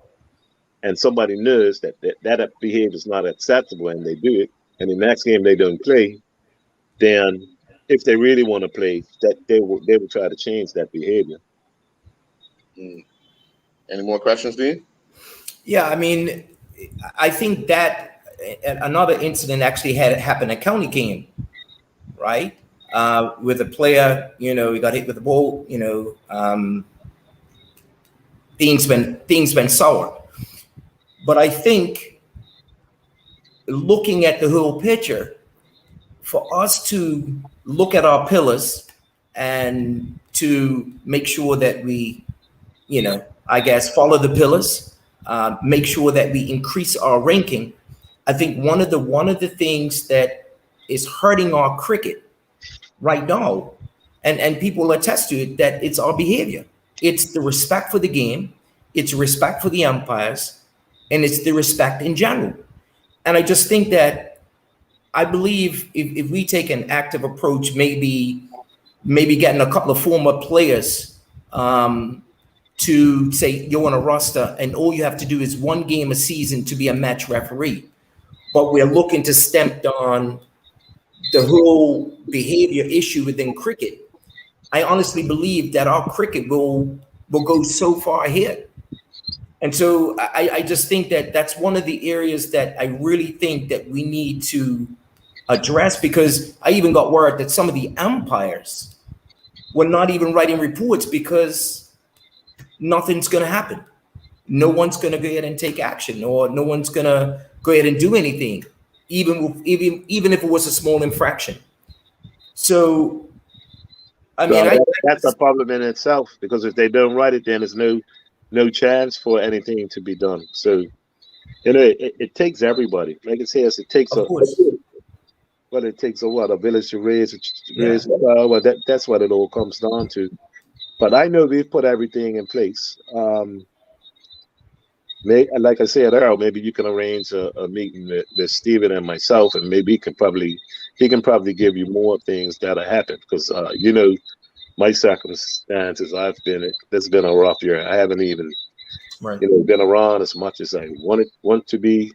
and somebody knows that behavior is not acceptable, and they do it, and the next game they don't play, then if they really want to play, that they will try to change that behavior. Any more questions, Dean? Yeah, I mean, I think that another incident actually had happened at County King, right? With a player, he got hit with the ball. Things went sour. But I think, looking at the whole picture, for us to look at our pillars and to make sure that we, I guess, follow the pillars, make sure that we increase our ranking. I think one of the things that is hurting our cricket right now, and people attest to it, that it's our behavior. It's the respect for the game, it's respect for the umpires, and it's the respect in general. And I just think that I believe if we take an active approach, maybe getting a couple of former players to say you're on a roster and all you have to do is one game a season to be a match referee. But we're looking to stamp on the whole behavior issue within cricket. I honestly believe that our cricket will go so far ahead. And so I just think that that's one of the areas that I really think that we need to address, because I even got word that some of the umpires were not even writing reports because nothing's going to happen. No one's going to go ahead and take action, or no one's going to go ahead and do anything, even if it was a small infraction. So, I mean, that's a problem in itself, because if they don't write it, then there's no chance for anything to be done. So, it takes everybody. Like it says, it takes a village to raise a child. Well, that's what it all comes down to. But I know we've put everything in place. Like I said earlier, maybe you can arrange a meeting with Stephen and myself, and maybe he can probably give you more things that have happened, because my circumstances, it's been a rough year. I haven't even been around as much as I want to be,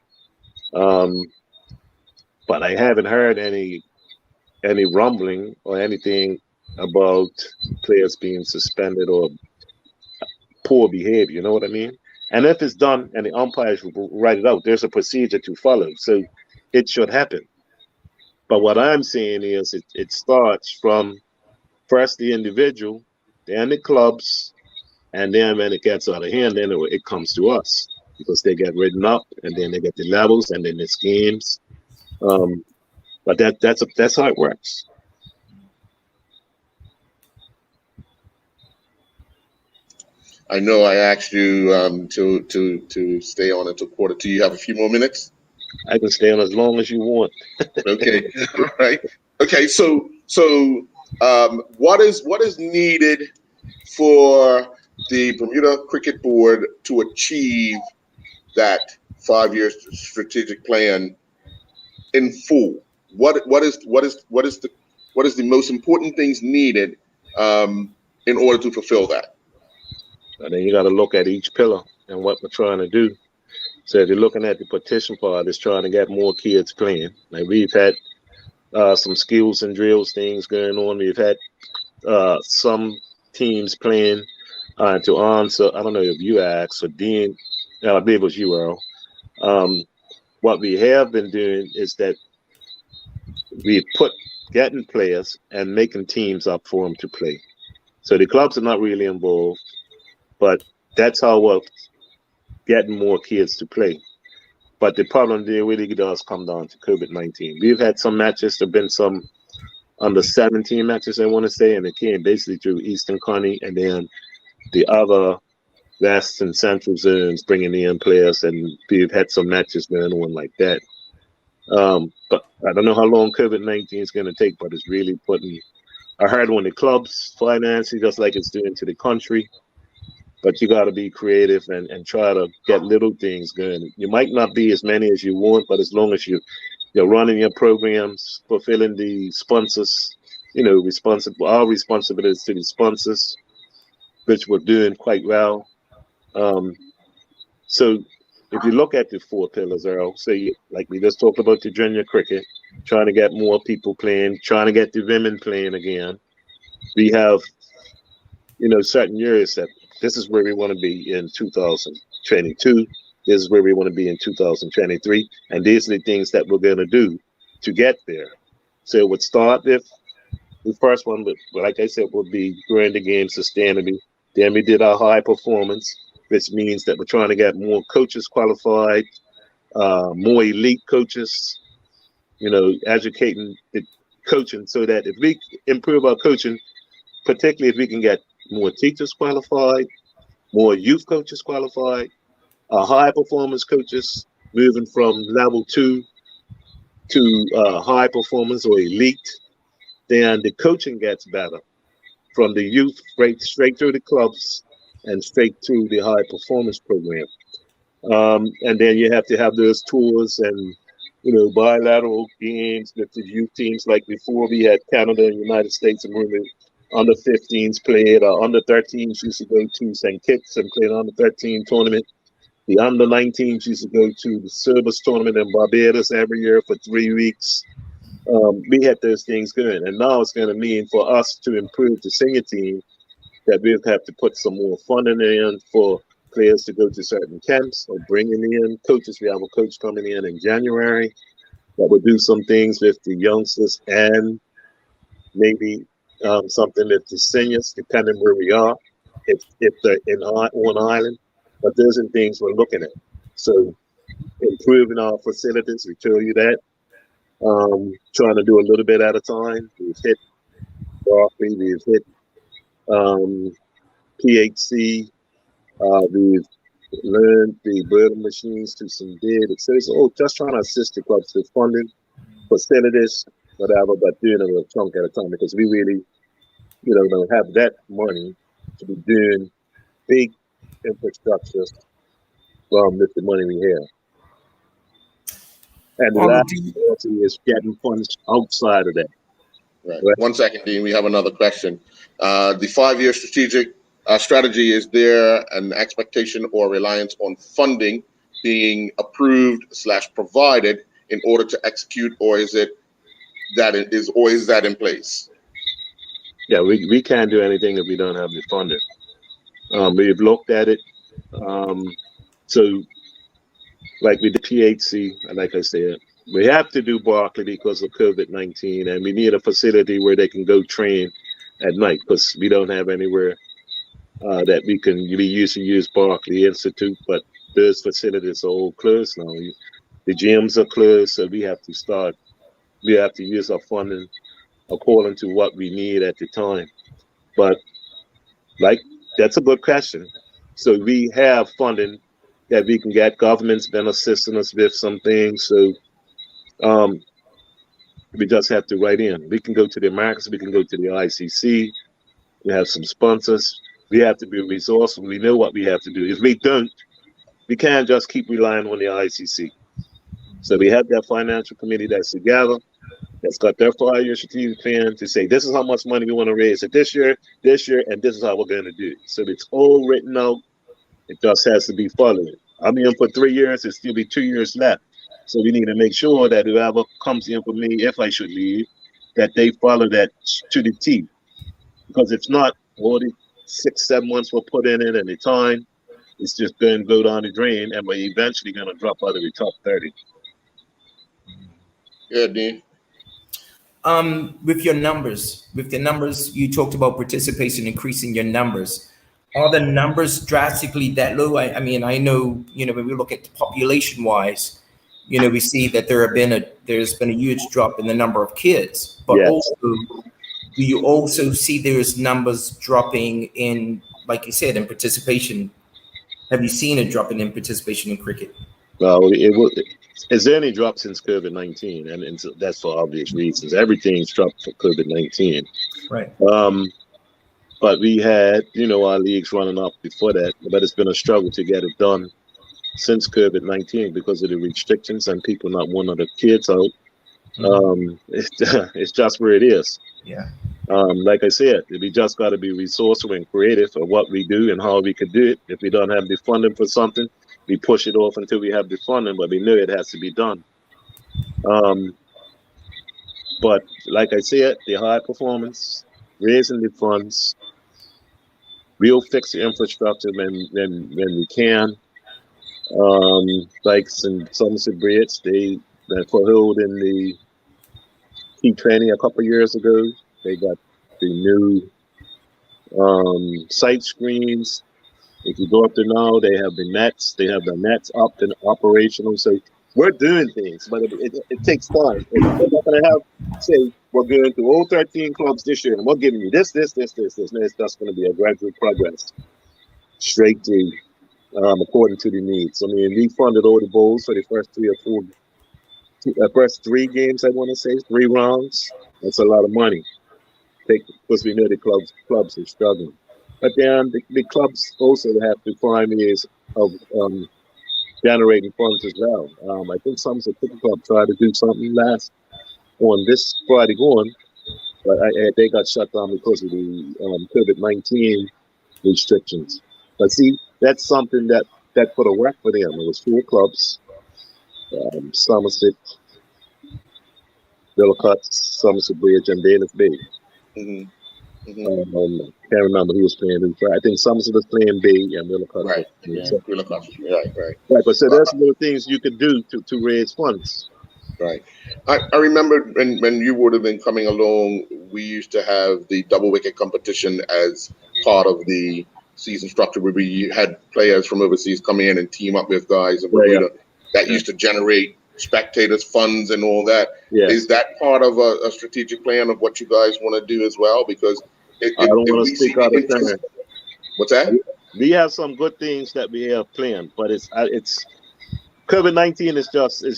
but I haven't heard any rumbling or anything about players being suspended or poor behavior. You know what I mean? And if it's done and the umpires will write it out, there's a procedure to follow. So it should happen. But what I'm saying is it starts from first the individual, then the clubs, and then when it gets out of hand, then it comes to us, because they get written up, and then they get the levels, and then the schemes. But that's how it works. I know I asked you to stay on until 1:45. You have a few more minutes? I can stay on as long as you want. Okay. All right. Okay. So what is needed for the Bermuda Cricket Board to achieve that 5-year strategic plan in full? What is the most important things needed in order to fulfill that? And then you got to look at each pillar and what we're trying to do. So if you're looking at the petition part, it's trying to get more kids playing. Like we've had some skills and drills things going on. We've had some teams playing to answer. I don't know if you asked, or Dean, I believe it was you, Earl. What we have been doing is that we getting players and making teams up for them to play. So the clubs are not really involved, but that's how we're getting more kids to play. But the problem there really does come down to COVID-19. We've had some matches, there have been some under 17 matches, I want to say, and it came basically through Eastern County, and then the other West and Central zones bringing in players, and we've had some matches going on like that. But I don't know how long COVID-19 is going to take, but it's really putting a hard on the clubs financially, just like it's doing to the country. But you got to be creative and try to get little things going. You might not be as many as you want, but as long as you're running your programs, fulfilling the sponsors, our responsibilities to the sponsors, which we're doing quite well. So if you look at the 4 pillars, Earl, like we just talked about the junior cricket, trying to get more people playing, trying to get the women playing again. We have, certain years that this is where we want to be in 2022. This is where we want to be in 2023. And these are the things that we're going to do to get there. So it would start with the first one, but like I said, would be growing the game sustainably. Then we did our high performance, which means that we're trying to get more coaches qualified, more elite coaches, educating the coaching, so that if we improve our coaching, particularly if we can get more teachers qualified, more youth coaches qualified, our high performance coaches moving from level 2 to high performance or elite, then the coaching gets better from the youth straight through the clubs and straight to the high performance program. And then you have to have those tours and, bilateral games with the youth teams. Like before, we had Canada and United States, and when the under 15s played, or under 13s used to go to St. Kitts and play an under 13 tournament. The under 19s used to go to the service tournament in Barbados every year for 3 weeks. We had those things going, and now it's going to mean for us to improve the senior team that we'll have to put some more funding in for players to go to certain camps or bringing in coaches. We have a coach coming in January that will do some things with the youngsters and maybe something with the seniors, depending where we are, if they're on island. But those are things we're looking at. So improving our facilities, we tell you that. Trying to do a little bit at a time. We've hit Berkeley, we've hit PHC, we've learned the burden machines to some bid. So just trying to assist the clubs with funding, facilities, whatever, but doing it a chunk at a time, because we really, don't have that money to be doing big infrastructures with the money we have. And the last priority is getting funds outside of that. Right. 1 second, Dean. We have another question. The 5-year strategic strategy, is there an expectation or reliance on funding being approved / provided in order to execute, or is that in place? Yeah, we can't do anything if we don't have the funding. We've looked at it. So, like with the PHC, like I said, we have to do Berkeley because of COVID-19, and we need a facility where they can go train at night, because we don't have anywhere that we used to use Berkeley Institute, but those facilities are all closed now. The gyms are closed, so we have to use our funding according to what we need at the time. But that's a good question. So we have funding that we can get. Government's been assisting us with some things, so we just have to write in. We can go to the Americans, we can go to the ICC. We have some sponsors. We have to be resourceful. We know what we have to do. If we don't, we can't just keep relying on the ICC. So we have that financial committee that's together, that's got their 5-year strategic plan to say, this is how much money we want to raise this year, and this is how we're going to do it. So it's all written out. It just has to be followed. I'm in for 3 years. There's still be 2 years left. So we need to make sure that whoever comes in for me, if I should leave, that they follow that to the T. Because if not, all the 6-7 months we'll put in it and the time, it's just going to go down the drain, and we're eventually going to drop out of the top 30. Yeah, Dean. With the numbers, you talked about participation, increasing your numbers. Are the numbers drastically that low? I mean, I know, when we look at population wise, we see that there's been a huge drop in the number of kids, but yes. Also, do you also see there's numbers dropping in, like you said, in participation? Have you seen a drop in participation in cricket? No, it's only dropped since COVID-19, and that's for obvious reasons. Everything's dropped for COVID-19. Right. But we had, our leagues running up before that, but it's been a struggle to get it done since COVID-19 because of the restrictions and people not wanting the kids out. It's just where it is. Yeah. Like I said, we just got to be resourceful and creative of what we do and how we can do it. If we don't have the funding for something, we push it off until we have the funding, but we know it has to be done. But like I said, the high performance, raising the funds, we'll fix the infrastructure when we can. Like some Somerset Bridge, they for holding the key training a couple years ago. They got the new sight screens. If you go up there now, they have the nets. They have the nets up and operational. So we're doing things, but it takes time. We're not going to have, say, we're going to all 13 clubs this year, and we're giving you this. No, it's just going to be a gradual progress straight to according to the needs. I mean, we funded all the bowls for the first first 3 games. I want to say 3 rounds. That's a lot of money. Because we know the clubs are struggling. But then the clubs also have to find ways of generating funds as well. I think Somerset Cricket Club tried to do something on this Friday going, but they got shut down because of the COVID-19 restrictions. But see, that's something that could have worked for them. It was 4 clubs, Somerset, Willicott, Somerset Bridge, and Danish Bay. Can't remember who was playing who. I think Somerset was playing Bay and Willicott. Right. Yeah. Willicott. Right. Right, but so there's little things you could do to raise funds. Right. I remember when you would have been coming along, we used to have the double wicket competition as part of the season structure where we had players from overseas come in and team up with guys in Bermuda. That used to generate spectators, funds, and all that. Yeah. Is that part of a strategic plan of what you guys want to do as well? Because I don't want to speak out of turn. What's that? We have some good things that we have planned, but it's COVID-19 is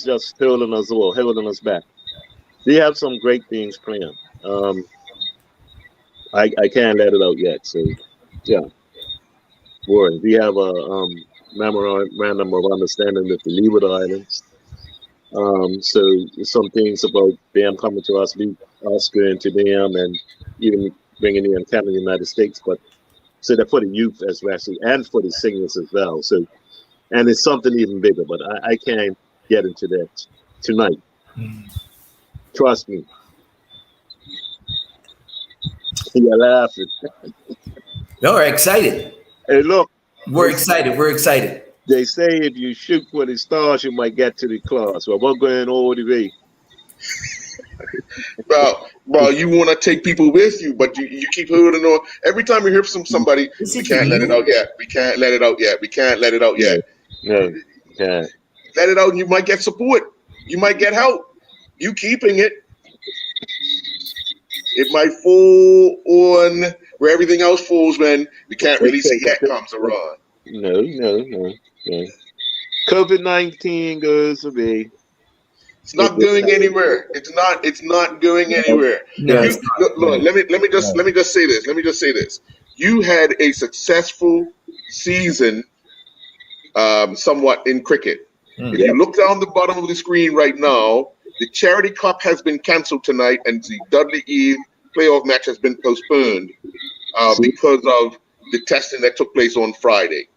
just holding us back. We have some great things planned. I can't let it out yet. So yeah, boy, we have a memorandum of understanding with the Leeward Islands. So some things about them coming to us, us going to them, and even bringing in Canada, the United States. But so that for the youth as well, and for the singers as well. So, and it's something even bigger. But I can't get into that tonight. Trust me. You're laughing. No, we're excited. Hey, look. We're excited. They say if you shoot for the stars, you might get to the claws. Well, we're going all the way. Well, you want to take people with you, but you keep holding on. Every time you hear from somebody, we can't let it out yet. We can't let it out yet. We can't let it out yet. No, can't. Let it out, and you might get support. You might get help. You keeping it. It might fall on where everything else falls when we can't really see yet comes around. No. COVID-19 goes away. It's not going anywhere. It's not going anywhere. No, Look, let me just say this. You had a successful season, somewhat in cricket. If you look down the bottom of the screen right now, the Charity Cup has been cancelled tonight, and the Dudley Eve playoff match has been postponed because of the testing that took place on Friday.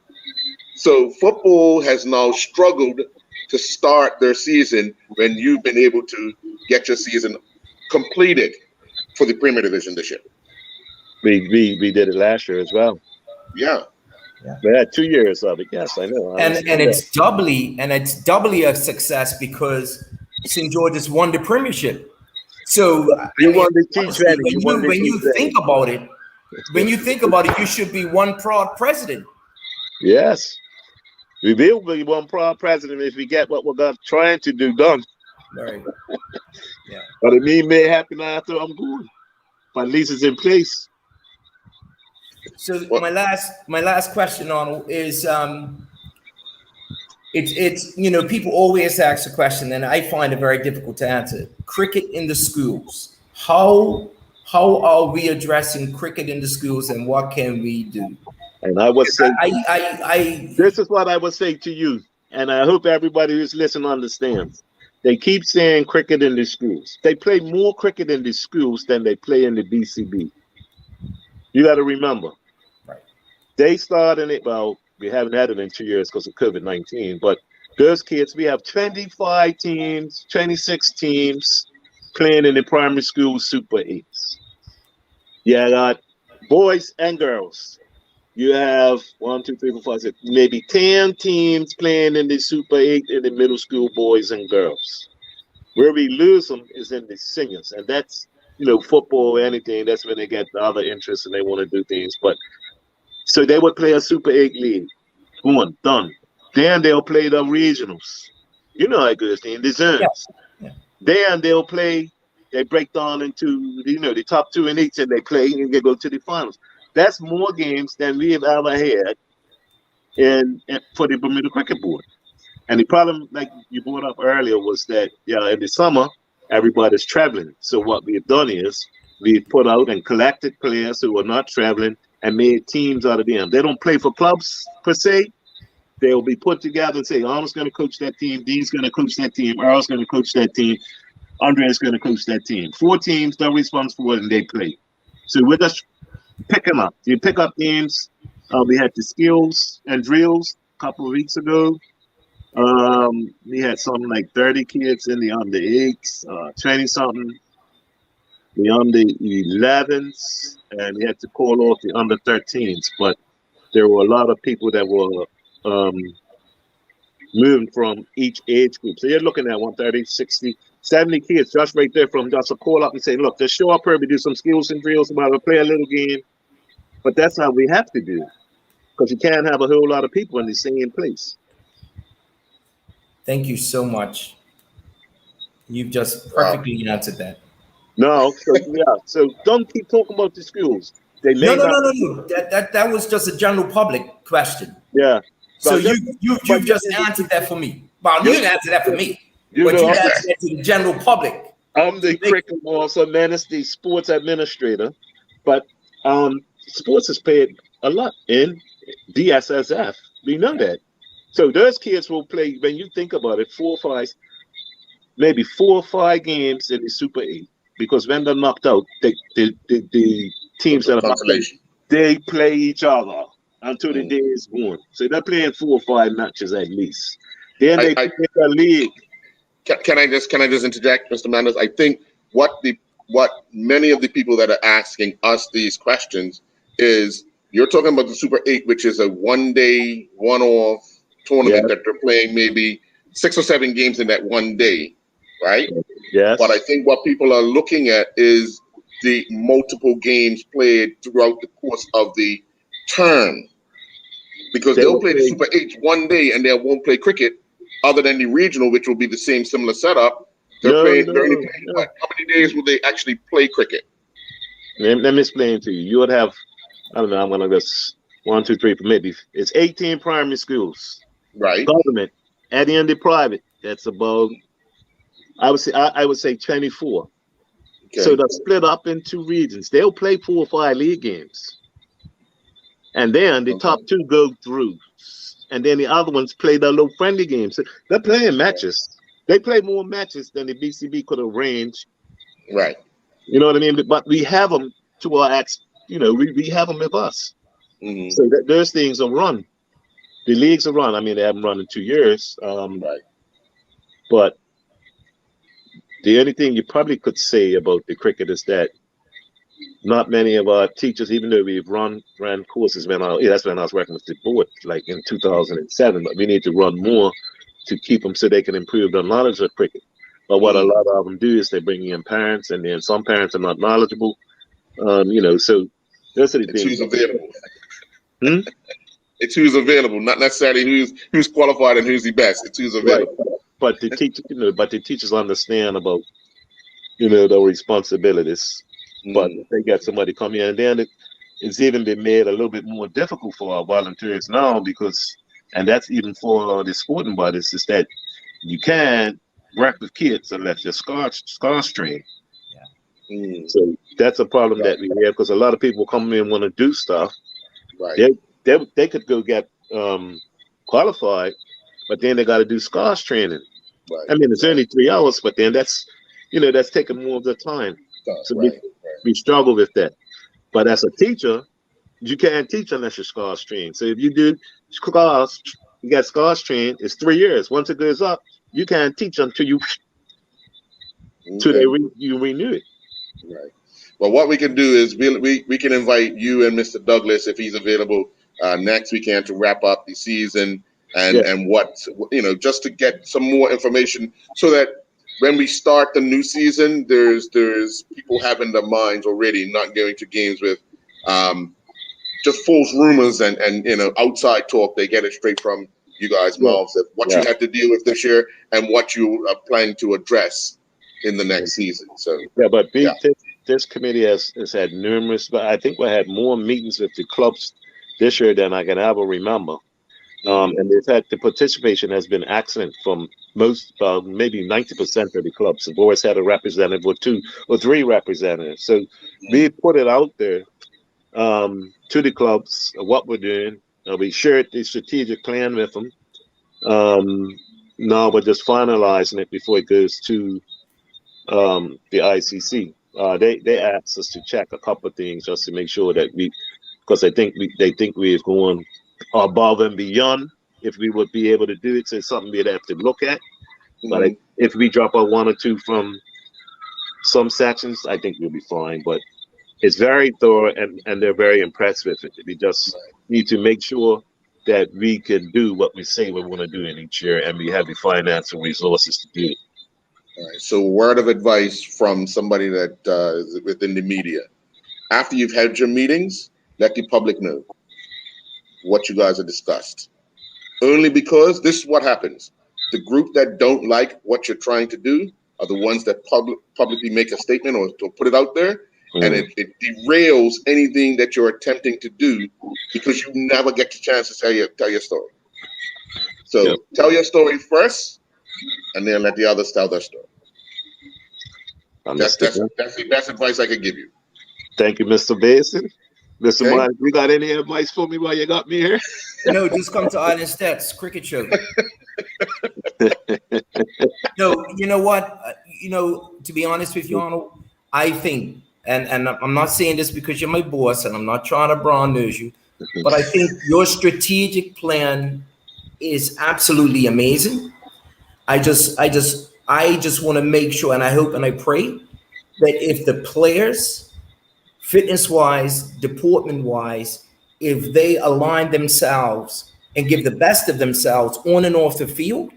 So football has now struggled to start their season when you've been able to get your season completed for the Premier Division this year. We did it last year as well. Yeah. We had 2 years of it. Yes, I know. And it's doubly a success because St. George's won the premiership. So you won the T20. When you think about it, you should be one proud president. Yes. We will be one proud president if we get what we're trying to do done. Right. Yeah. But it may happen after I'm gone. But at least it's in place. So my last question on is it's people always ask the question, and I find it very difficult to answer. Cricket in the schools. How are we addressing cricket in the schools, and what can we do? And I would say, this is what I would say to you, and I hope everybody who's listening understands. They keep saying cricket in the schools. They play more cricket in the schools than they play in the BCB. You got to remember. Right. They started it, well, we haven't had it in 2 years because of COVID-19, but those kids, we have 25 teams, 26 teams playing in the primary school Super 8s. You got boys and girls. You have 1, 2, 3, 4, 5, 6, maybe 10 teams playing in the Super 8 in the middle school boys and girls. Where we lose them is in the seniors, and that's football or anything. That's when they get the other interests and they want to do things. But so they would play a Super 8 league. One done. Then they'll play the regionals. You know how it goes in the zones. Yeah. Then they'll play. They break down into the top 2 and 8, and they play and they go to the finals. That's more games than we have ever had and for the Bermuda Cricket Board. And the problem, like you brought up earlier, was that in the summer everybody's traveling. So what we've done is we put out and collected players who are not traveling and made teams out of them. They don't play for clubs per se. They'll be put together and say, Arnold's going to coach that team, Dean's going to coach that team, Earl's going to coach that team, Andre's going to coach that team. 4 teams, they're responsible for it, and they play. So we're just picking up. You pick up teams. We had the skills and drills a couple of weeks ago. We had something like 30 kids in the under 8s, 20-something, the under 11s, and we had to call off the under 13s. But there were a lot of people that were moving from each age group. So you're looking at 130, 60, 70 kids just right there from just a call up and say, look, just show up here, we do some skills and drills, we'll play a little game. But that's how we have to do it, because you can't have a whole lot of people in the same place. Thank you so much. You've just perfectly answered that. No, so don't keep talking about the schools. They No. That was just a general public question. Yeah. So you've just answered that for me. Well, you didn't answer that for me, but you answered that to the general public. I'm the cricket also manage the sports administrator, but sports is paid a lot in DSSF. We know that. So those kids will play, when you think about it, 4 or 5 games in the Super 8. Because when they're knocked out, the teams that are knocked out, they play each other until the day is gone. So they're playing 4 or 5 matches at least. Then they pick a league. Can I just interject, Mr. Manders? I think what many of the people that are asking us these questions is, you're talking about the Super 8, which is a one-day, one-off tournament that they're playing maybe 6 or 7 games in that one day, right? Yes. But I think what people are looking at is the multiple games played throughout the course of the term, because they'll play the Super 8 one day and they won't play cricket, other than the regional, which will be the same similar setup. They're only playing what? How many days will they actually play cricket? Let me explain to you. You would have, I don't know, I'm gonna guess 1, 2, 3, maybe it's 18 primary schools. Right. Government. At the end of private, that's about, I would say 24. Okay. So they're split up into regions. They'll play 4 or 5 league games. And then the top 2 go through. And then the other ones play their little friendly games. So they're playing matches. They play more matches than the BCB could arrange. Right. You know what I mean? But we have them to our acts, we have them with us. Mm-hmm. So those things are run. The leagues are run. I mean, they haven't run in 2 years. Right. But the only thing you probably could say about the cricket is that not many of our teachers, even though we've ran courses that's when I was working with the board, like in 2007, but we need to run more to keep them so they can improve their knowledge of cricket. But what a lot of them do is they bring in parents, and then some parents are not knowledgeable. So those are the things. Who's available. It's who's available, not necessarily who's qualified and who's the best. It's who's available. Right. But the teachers understand about, the responsibilities. But they got somebody come in, and then it's even been made a little bit more difficult for our volunteers now, because, and that's even for the sporting bodies, is that you can't work with kids unless you're SCARS trained. Yeah. So that's a problem that we have, because a lot of people come in and want to do stuff. Right. They could go get qualified, but then they got to do SCARS training. Right. I mean, it's only 3 hours, but then that's taking more of their time. So we struggle with that. But as a teacher, you can't teach unless you're SCARS trained. So if you do SCARS, you got SCARS trained, it's 3 years. Once it goes up, you can't teach until you renew it. Right. Well, what we can do is we can invite you and Mr. Douglas, if he's available, next weekend to wrap up the season and what, just to get some more information, so that when we start the new season, there's people having their minds already not going to games with just false rumors and outside talk. They get it straight from you guys' mouths of what you had to deal with this year and what you are planning to address in the next season. So this committee has had numerous, but I think we had more meetings with the clubs this year than I can ever remember. And they've had the participation has been excellent from most, maybe 90% of the clubs. Have always had a representative or 2 or 3 representatives. So we put it out there to the clubs of what we're doing. We shared the strategic plan with them. Now we're just finalizing it before it goes to the ICC. They asked us to check a couple of things just to make sure that because they think we've gone above and beyond if we would be able to do it. So it's something we'd have to look at. But if we drop out 1 or 2 from some sections, I think we'll be fine. But it's very thorough, and they're very impressed with it. We just need to make sure that we can do what we say we want to do in each year, and we have the financial resources to do it. All right. So, word of advice from somebody that is within the media: after you've had your meetings, let the public know what you guys have discussed. Only because this is what happens: the group that don't like what you're trying to do are the ones that publicly make a statement or put it out there. And it derails anything that you're attempting to do because you never get the chance to tell your story. So tell your story first, and then let the others tell their story. That's the best advice I could give you. Thank you, Mr. Basin. Mr. Okay. Mike, you got any advice for me while you got me here? No, just come to Island Stats Cricket Show. No, you know what? To be honest with you, Arnold, I think, and I'm not saying this because you're my boss, and I'm not trying to brown nose you, but I think your strategic plan is absolutely amazing. I just want to make sure, and I hope and I pray that if the players, fitness-wise, deportment-wise, if they align themselves and give the best of themselves on and off the field,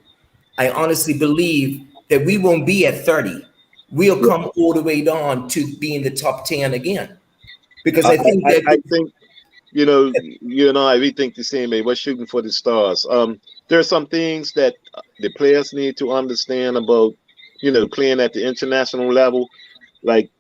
I honestly believe that we won't be at 30. We'll come all the way down to be in the top 10 again. Because I think you and I, we think the same way. We're shooting for the stars. There are some things that the players need to understand about, playing at the international level. Like,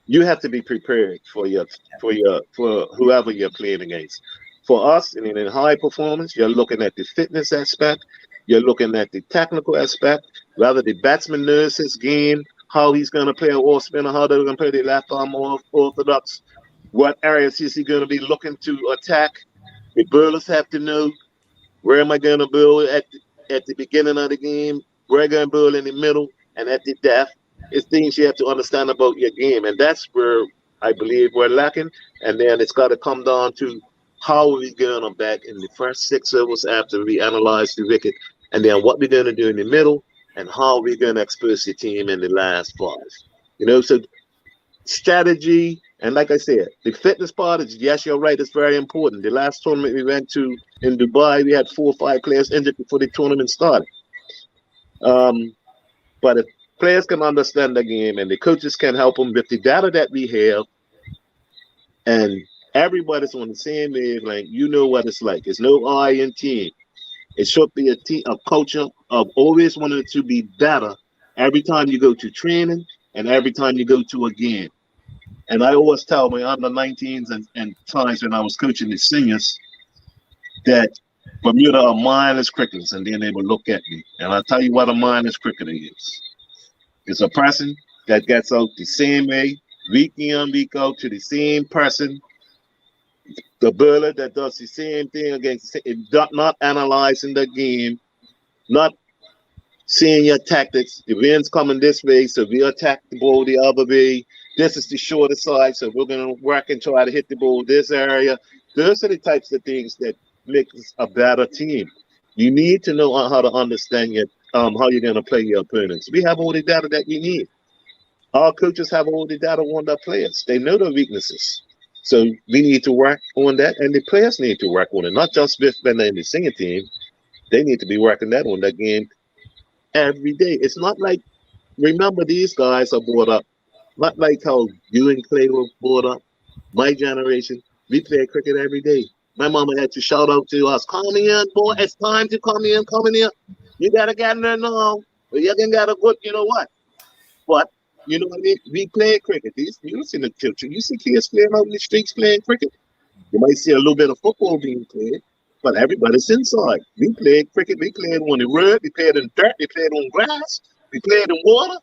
you have to be prepared for whoever you're playing against. For us, in high performance, you're looking at the fitness aspect. You're looking at the technical aspect, whether the batsman knows his game, how he's going to play an off spinner, how they're going to play the left arm orthodox, what areas is he going to be looking to attack. The bowlers have to know, where am I going to bowl at the beginning of the game, where am I going to bowl in the middle, and at the death. It's things you have to understand about your game, and that's where I believe we're lacking. And then it's got to come down to how are we going to back in the first 6 overs after we analyze the wicket, and then what we're going to do in the middle, and how we're going to expose the team in the last 5. So strategy, and like I said, the fitness part is, yes, you're right, it's very important. The last tournament we went to in Dubai, we had 4 or 5 players injured before the tournament started. But if players can understand the game and the coaches can help them with the data that we have, and everybody's on the same wavelength, what it's like. It's no I in team. It should be a culture of always wanting to be better every time you go to training and every time you go to a game. And I always tell my under-19s and times when I was coaching the seniors that Bermuda are mindless cricketers, and then they will look at me. And I'll tell you what a mindless cricketer is. It's a person that gets out the same way, week in, week out, to the same person. The bowler that does the same thing against, not analyzing the game, not seeing your tactics. The wind's coming this way, so we attack the ball the other way. This is the shorter side, so we're going to work and try to hit the ball this area. Those are the types of things that make us a better team. You need to know how to understand how you're going to play your opponents. We have all the data that you need. Our coaches have all the data on their players. They know their weaknesses. So we need to work on that, and the players need to work on it. Not just with when they're in the senior team. They need to be working that on that game every day. It's not like, remember, these guys are brought up, not like how you and Clay were brought up. My generation, we play cricket every day. My mama had to shout out to us, "Come in, boy, it's time to come in, come in here. You got to get in there now. You can get a good, what?" But, you know what I mean? We play cricket. You don't see the children. You see kids playing out in the streets playing cricket. You might see a little bit of football being played, But everybody's inside. We played cricket. We played on the road. We played in dirt. We played on grass. We played in water.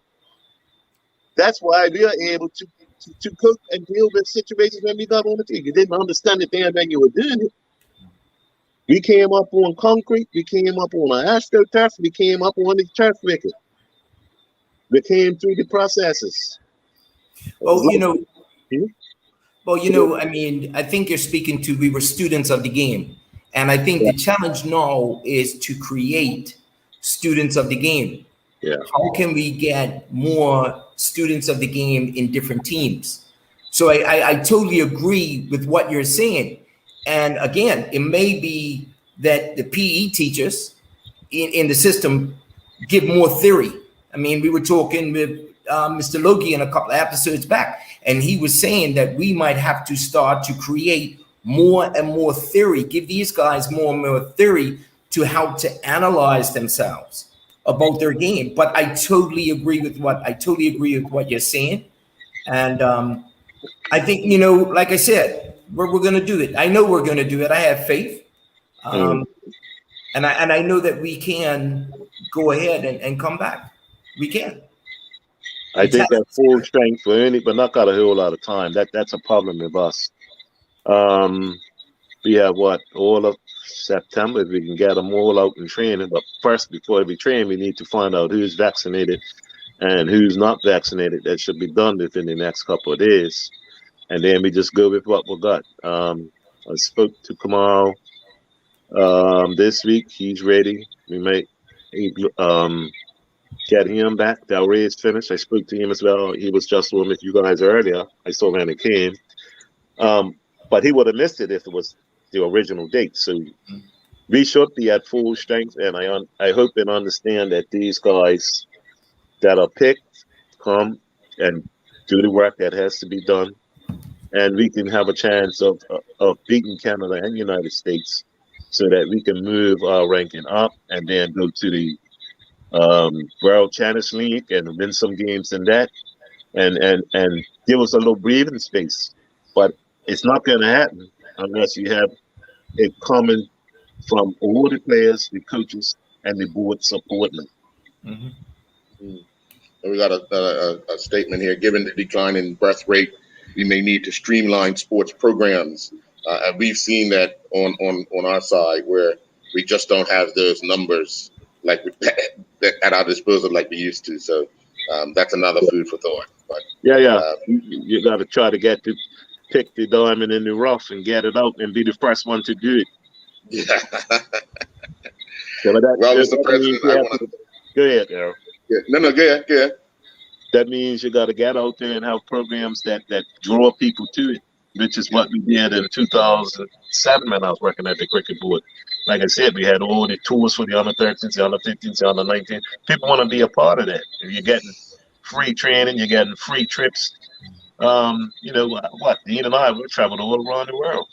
That's why we are able to cope and deal with situations when we got on the field. You didn't understand it then when you were doing it. We came up on concrete. We came up on an AstroTurf. We came up on the turf wicket. We came through the processes. Well, I mean, I think you're speaking to, we were students of the game. And I think the challenge now is to create students of the game. Yeah. How can we get more students of the game in different teams? So I totally agree with what you're saying. And again, it may be that the PE teachers in the system give more theory. I mean, we were talking with Mr. Logie in a couple of episodes back, and he was saying that we might have to start to create more and more theory, give these guys more and more theory to how to analyze themselves about their game. But I totally agree with what you're saying. And I think, like I said, we're going to do it. I know we're going to do it. I have faith. And I know that we can go ahead and come back. We can. I think that full strength for but not got a whole lot of time. That's a problem with us. We have all of September. If we can get them all out in training, but first, before we train, we need to find out who's vaccinated and who's not vaccinated. That should be done within the next couple of days, and then we just go with what we got. I spoke to Kamal this week. He's ready. We may get him back. Delray is finished. I spoke to him as well. He was just on with you guys earlier. I saw when it came. But he would have missed it if it was the original date. So we should be at full strength, and I hope and understand that these guys that are picked come and do the work that has to be done, and we can have a chance of beating Canada and United States, so that we can move our ranking up and then go to the World Challenge League and win some games in that, and give us a little breathing space. But it's not going to happen unless you have it coming from all the players, the coaches, and the board supporting them. Mm-hmm. We got a statement here. Given the decline in birth rate, we may need to streamline sports programs. And we've seen that on our side, where we just don't have those numbers like at our disposal like we used to. So that's another food for thought. But you got to try to get to pick the diamond in the rough and get it out and be the first one to do it. Yeah. So well, Mr. President, go ahead, Errol. Yeah. No, go ahead. That means you got to get out there and have programs that draw people to it, which is what we did in 2007 when I was working at the cricket board. Like I said, we had all the tours for the under 13s, the under 15s, the under 19. People want to be a part of that. If you're getting free training, you're getting free trips. Dean and I, we traveled all around the world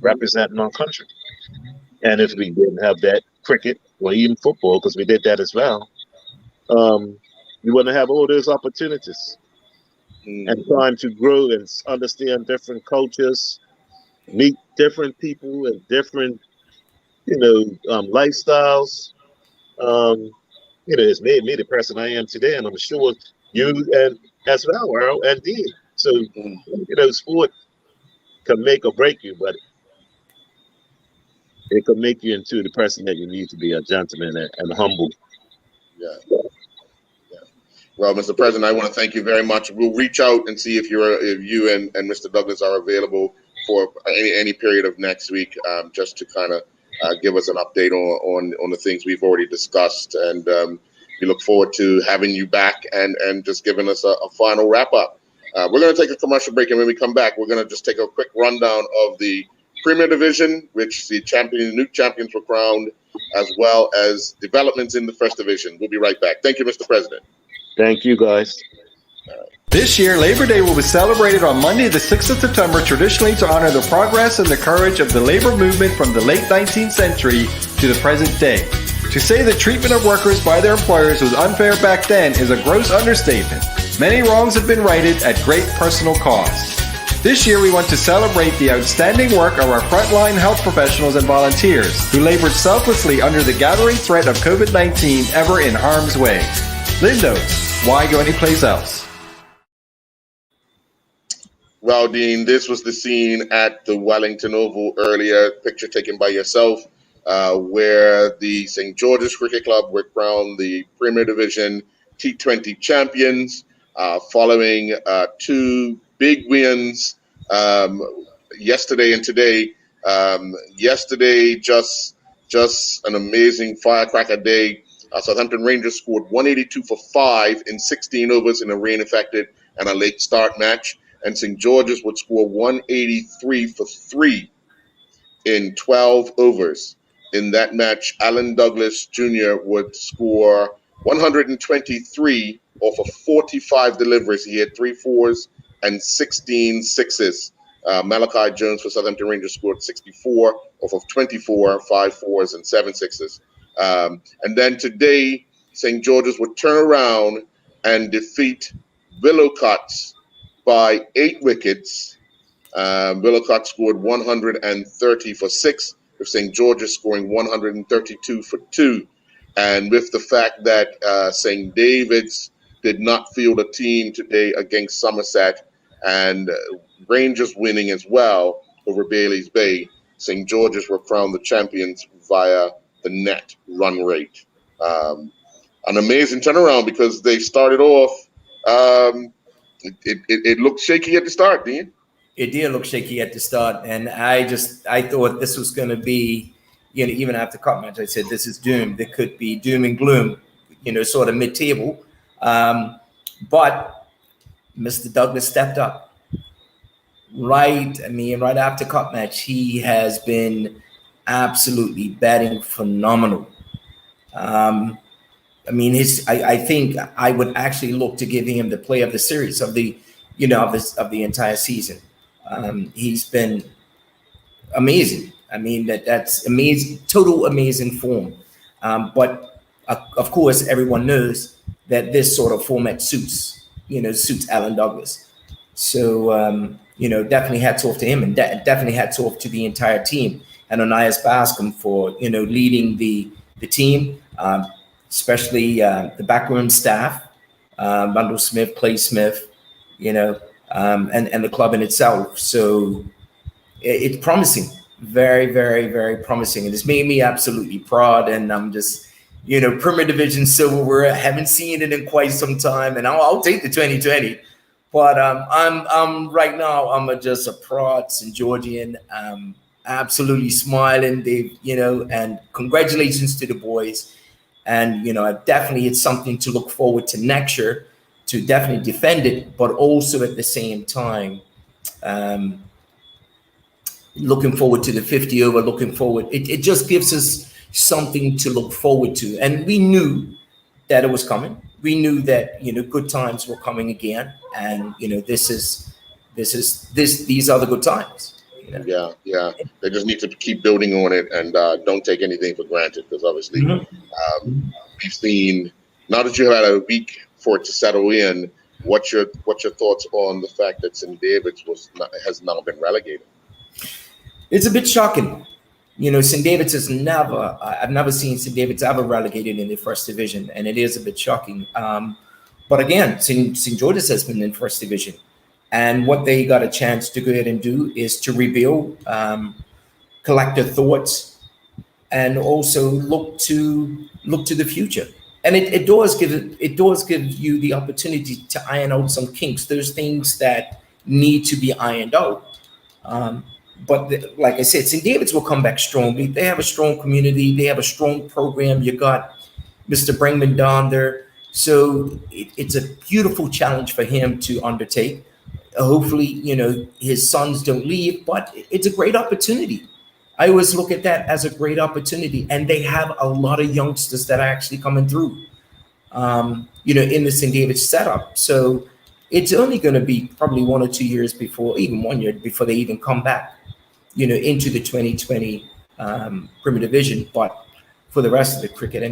representing our country. And if we didn't have that cricket or even football, because we did that as well, we wouldn't have all those opportunities and time to grow and understand different cultures, meet different people and different, lifestyles. It's made me the person I am today, and I'm sure you and as well, Earl and Dean. So, sport can make or break you, but it can make you into the person that you need to be, a gentleman and humble. Yeah. Well, Mr. President, I want to thank you very much. We'll reach out and see if you and Mr. Douglas are available for any period of next week, just to kind of give us an update on the things we've already discussed. And we look forward to having you back and just giving us a final wrap up. We're going to take a commercial break, and when we come back, we're going to just take a quick rundown of the Premier Division, which the new champions were crowned, as well as developments in the First Division. We'll be right back. Thank you, Mr. President. Thank you, guys. This year, Labor Day will be celebrated on Monday, the 6th of September, traditionally to honor the progress and the courage of the labor movement from the late 19th century to the present day. To say the treatment of workers by their employers was unfair back then is a gross understatement. Many wrongs have been righted at great personal cost. This year, we want to celebrate the outstanding work of our frontline health professionals and volunteers who labored selflessly under the gathering threat of COVID-19 ever in harm's way. Lindos, why go anyplace else? Well, Dean, this was the scene at the Wellington Oval earlier, picture taken by yourself, where the St. George's Cricket Club were crowned the Premier Division T20 champions, following two big wins yesterday and today. Yesterday, just an amazing firecracker day. Southampton Rangers scored 182 for 5 in 16 overs in a rain-affected and a late start match. And St. George's would score 183 for 3 in 12 overs. In that match, Alan Douglas Jr. would score 123 off of 45 deliveries. He had 3 fours and 16 sixes. Malachi Jones for Southampton Rangers scored 64 off of 24, 5 fours and 7 sixes. And then today, St. George's would turn around and defeat Willowcott by 8 wickets. Willowcott scored 130 for 6, with St. George's scoring 132 for 2. And with the fact that St. David's did not field a team today against Somerset, and Rangers winning as well over Bailey's Bay, St. George's were crowned the champions via the net run rate. An amazing turnaround, because they started off, it looked shaky at the start, Dean. It did look shaky at the start, and I thought this was going to be, even after cut match, I said this is doomed. There could be doom and gloom, sort of mid-table. But Mr. Douglas stepped up. Right after cut match, he has been absolutely batting phenomenal. I think I would actually look to give him the play of the series of the entire season. He's been amazing. That's amazing, total amazing form. But of course, everyone knows that this sort of format suits Alan Douglas. So, definitely hats off to him, and definitely hats off to the entire team, and Onias Bascom for, leading the team, especially the backroom staff, Bundle Smith, Clay Smith, and the club in itself. So it's promising, very, very, very promising. And it's made me absolutely proud. And I'm just, Premier Division silverware, I haven't seen it in quite some time, and I'll take the 2020. But I'm right now, I'm just a proud St. Georgian, absolutely smiling, Dave, and congratulations to the boys. And, definitely it's something to look forward to next year, to definitely defend it, but also at the same time, looking forward to the 50 over, looking forward. It just gives us something to look forward to. And we knew that it was coming. We knew that, good times were coming again. And, these are the good times. Yeah. They just need to keep building on it, and don't take anything for granted, because obviously we've seen, now that you have had a week for it to settle in, what's your thoughts on the fact that St. David's has now been relegated? It's a bit shocking. St. David's I've never seen St. David's ever relegated in the first division, and it is a bit shocking. But again, St. George's has been in first division. And what they got a chance to go ahead and do is to rebuild, collect their thoughts, and also look to the future. And it does give you the opportunity to iron out some kinks, those things that need to be ironed out. But like I said, St. David's will come back strongly. They have a strong community. They have a strong program. You got Mr. Brinkman down there. So it's a beautiful challenge for him to undertake. Hopefully, his sons don't leave, but it's a great opportunity. I always look at that as a great opportunity. And they have a lot of youngsters that are actually coming through, in the St. David's setup. So it's only going to be probably 1 or 2 years before, even 1 year before they even come back, into the 2020 Premier Division. But for the rest of the cricket,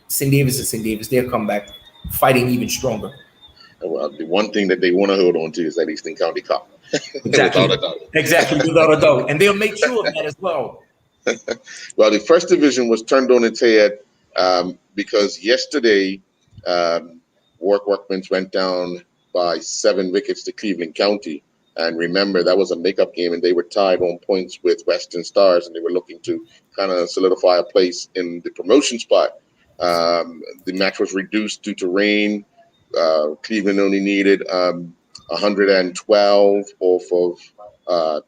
St. David's is St. David's. They'll come back fighting even stronger. Well, the one thing that they want to hold on to is that Eastern County Cup. Exactly. Without a doubt. Exactly, without a doubt. And they'll make sure of that as well. Well, the first division was turned on its head because yesterday, Warwick Workmen's went down by 7 wickets to Cleveland County. And remember, that was a makeup game, and they were tied on points with Western Stars, and they were looking to kind of solidify a place in the promotion spot. The match was reduced due to rain. Cleveland only needed 112 off of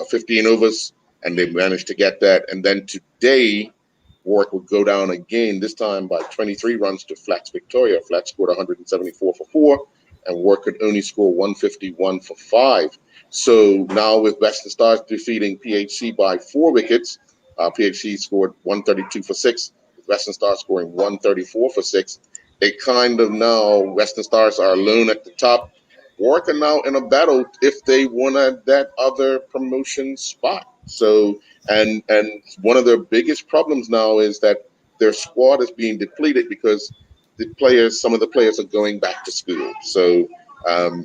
15 overs, and they managed to get that. And then today, Warwick would go down again, this time by 23 runs to Flats Victoria. Flats scored 174 for 4, and Warwick could only score 151 for 5. So now with Western Stars defeating PHC by 4 wickets, PHC scored 132 for 6, with Western Stars scoring 134 for 6. It kind of now, Western Stars are alone at the top. Warwick are now in a battle if they want that other promotion spot. So, and one of their biggest problems now is that their squad is being depleted because some of the players are going back to school. So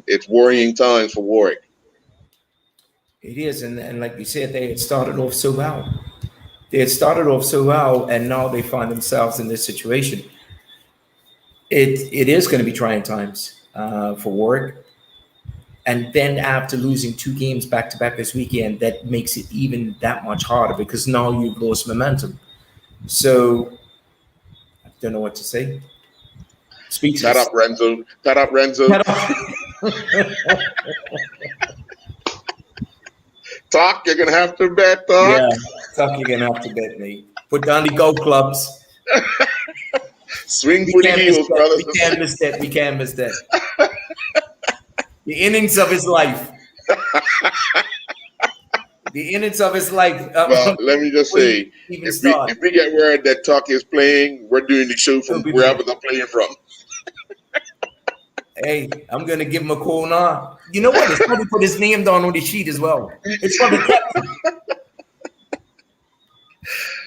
it's worrying times for Warwick. It is, and like you said, they had started off so well. And now they find themselves in this situation. It is going to be trying times for Warwick. And then after losing 2 games back to back this weekend, that makes it even that much harder because now you've lost momentum. So I don't know what to say. Speak Cut up, Renzo. Cut up, Renzo. Talk, you're going to have to bet, Talk. Yeah, Talk, you're going to have to bet, mate. Put down the golf clubs. Swing for the Eagles, brothers. We can't miss that. We can't miss that. The innings of his life. The innings of his life. Well, let me just say, if we get word that Talk is playing, we're doing the show from wherever they're playing from. Hey, I'm going to give him a call now. You know what? It's probably put his name down on the sheet as well. It's probably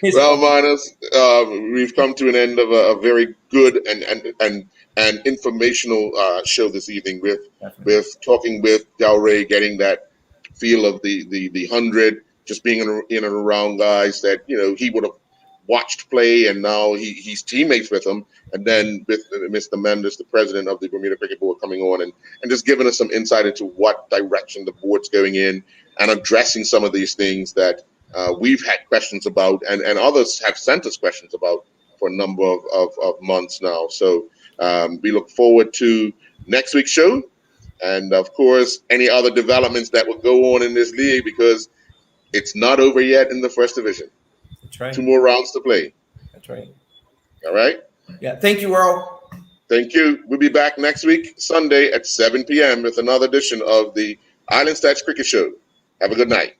Well, Miners, we've come to an end of a very good and informational show this evening with talking with Delray, getting that feel of the 100, just being in and around guys that he would have watched play, and now he's teammates with him. And then with Mr. Mendes, the president of the Bermuda Cricket Board, coming on and just giving us some insight into what direction the board's going in and addressing some of these things that we've had questions about and others have sent us questions about for a number of months now. So we look forward to next week's show. And of course, any other developments that will go on in this league, because it's not over yet in the first division. That's right. 2 more rounds to play. That's right. All right. Yeah. Thank you, Earl. Thank you. We'll be back next week, Sunday at 7 p.m. with another edition of the Island Stats Cricket Show. Have a good night.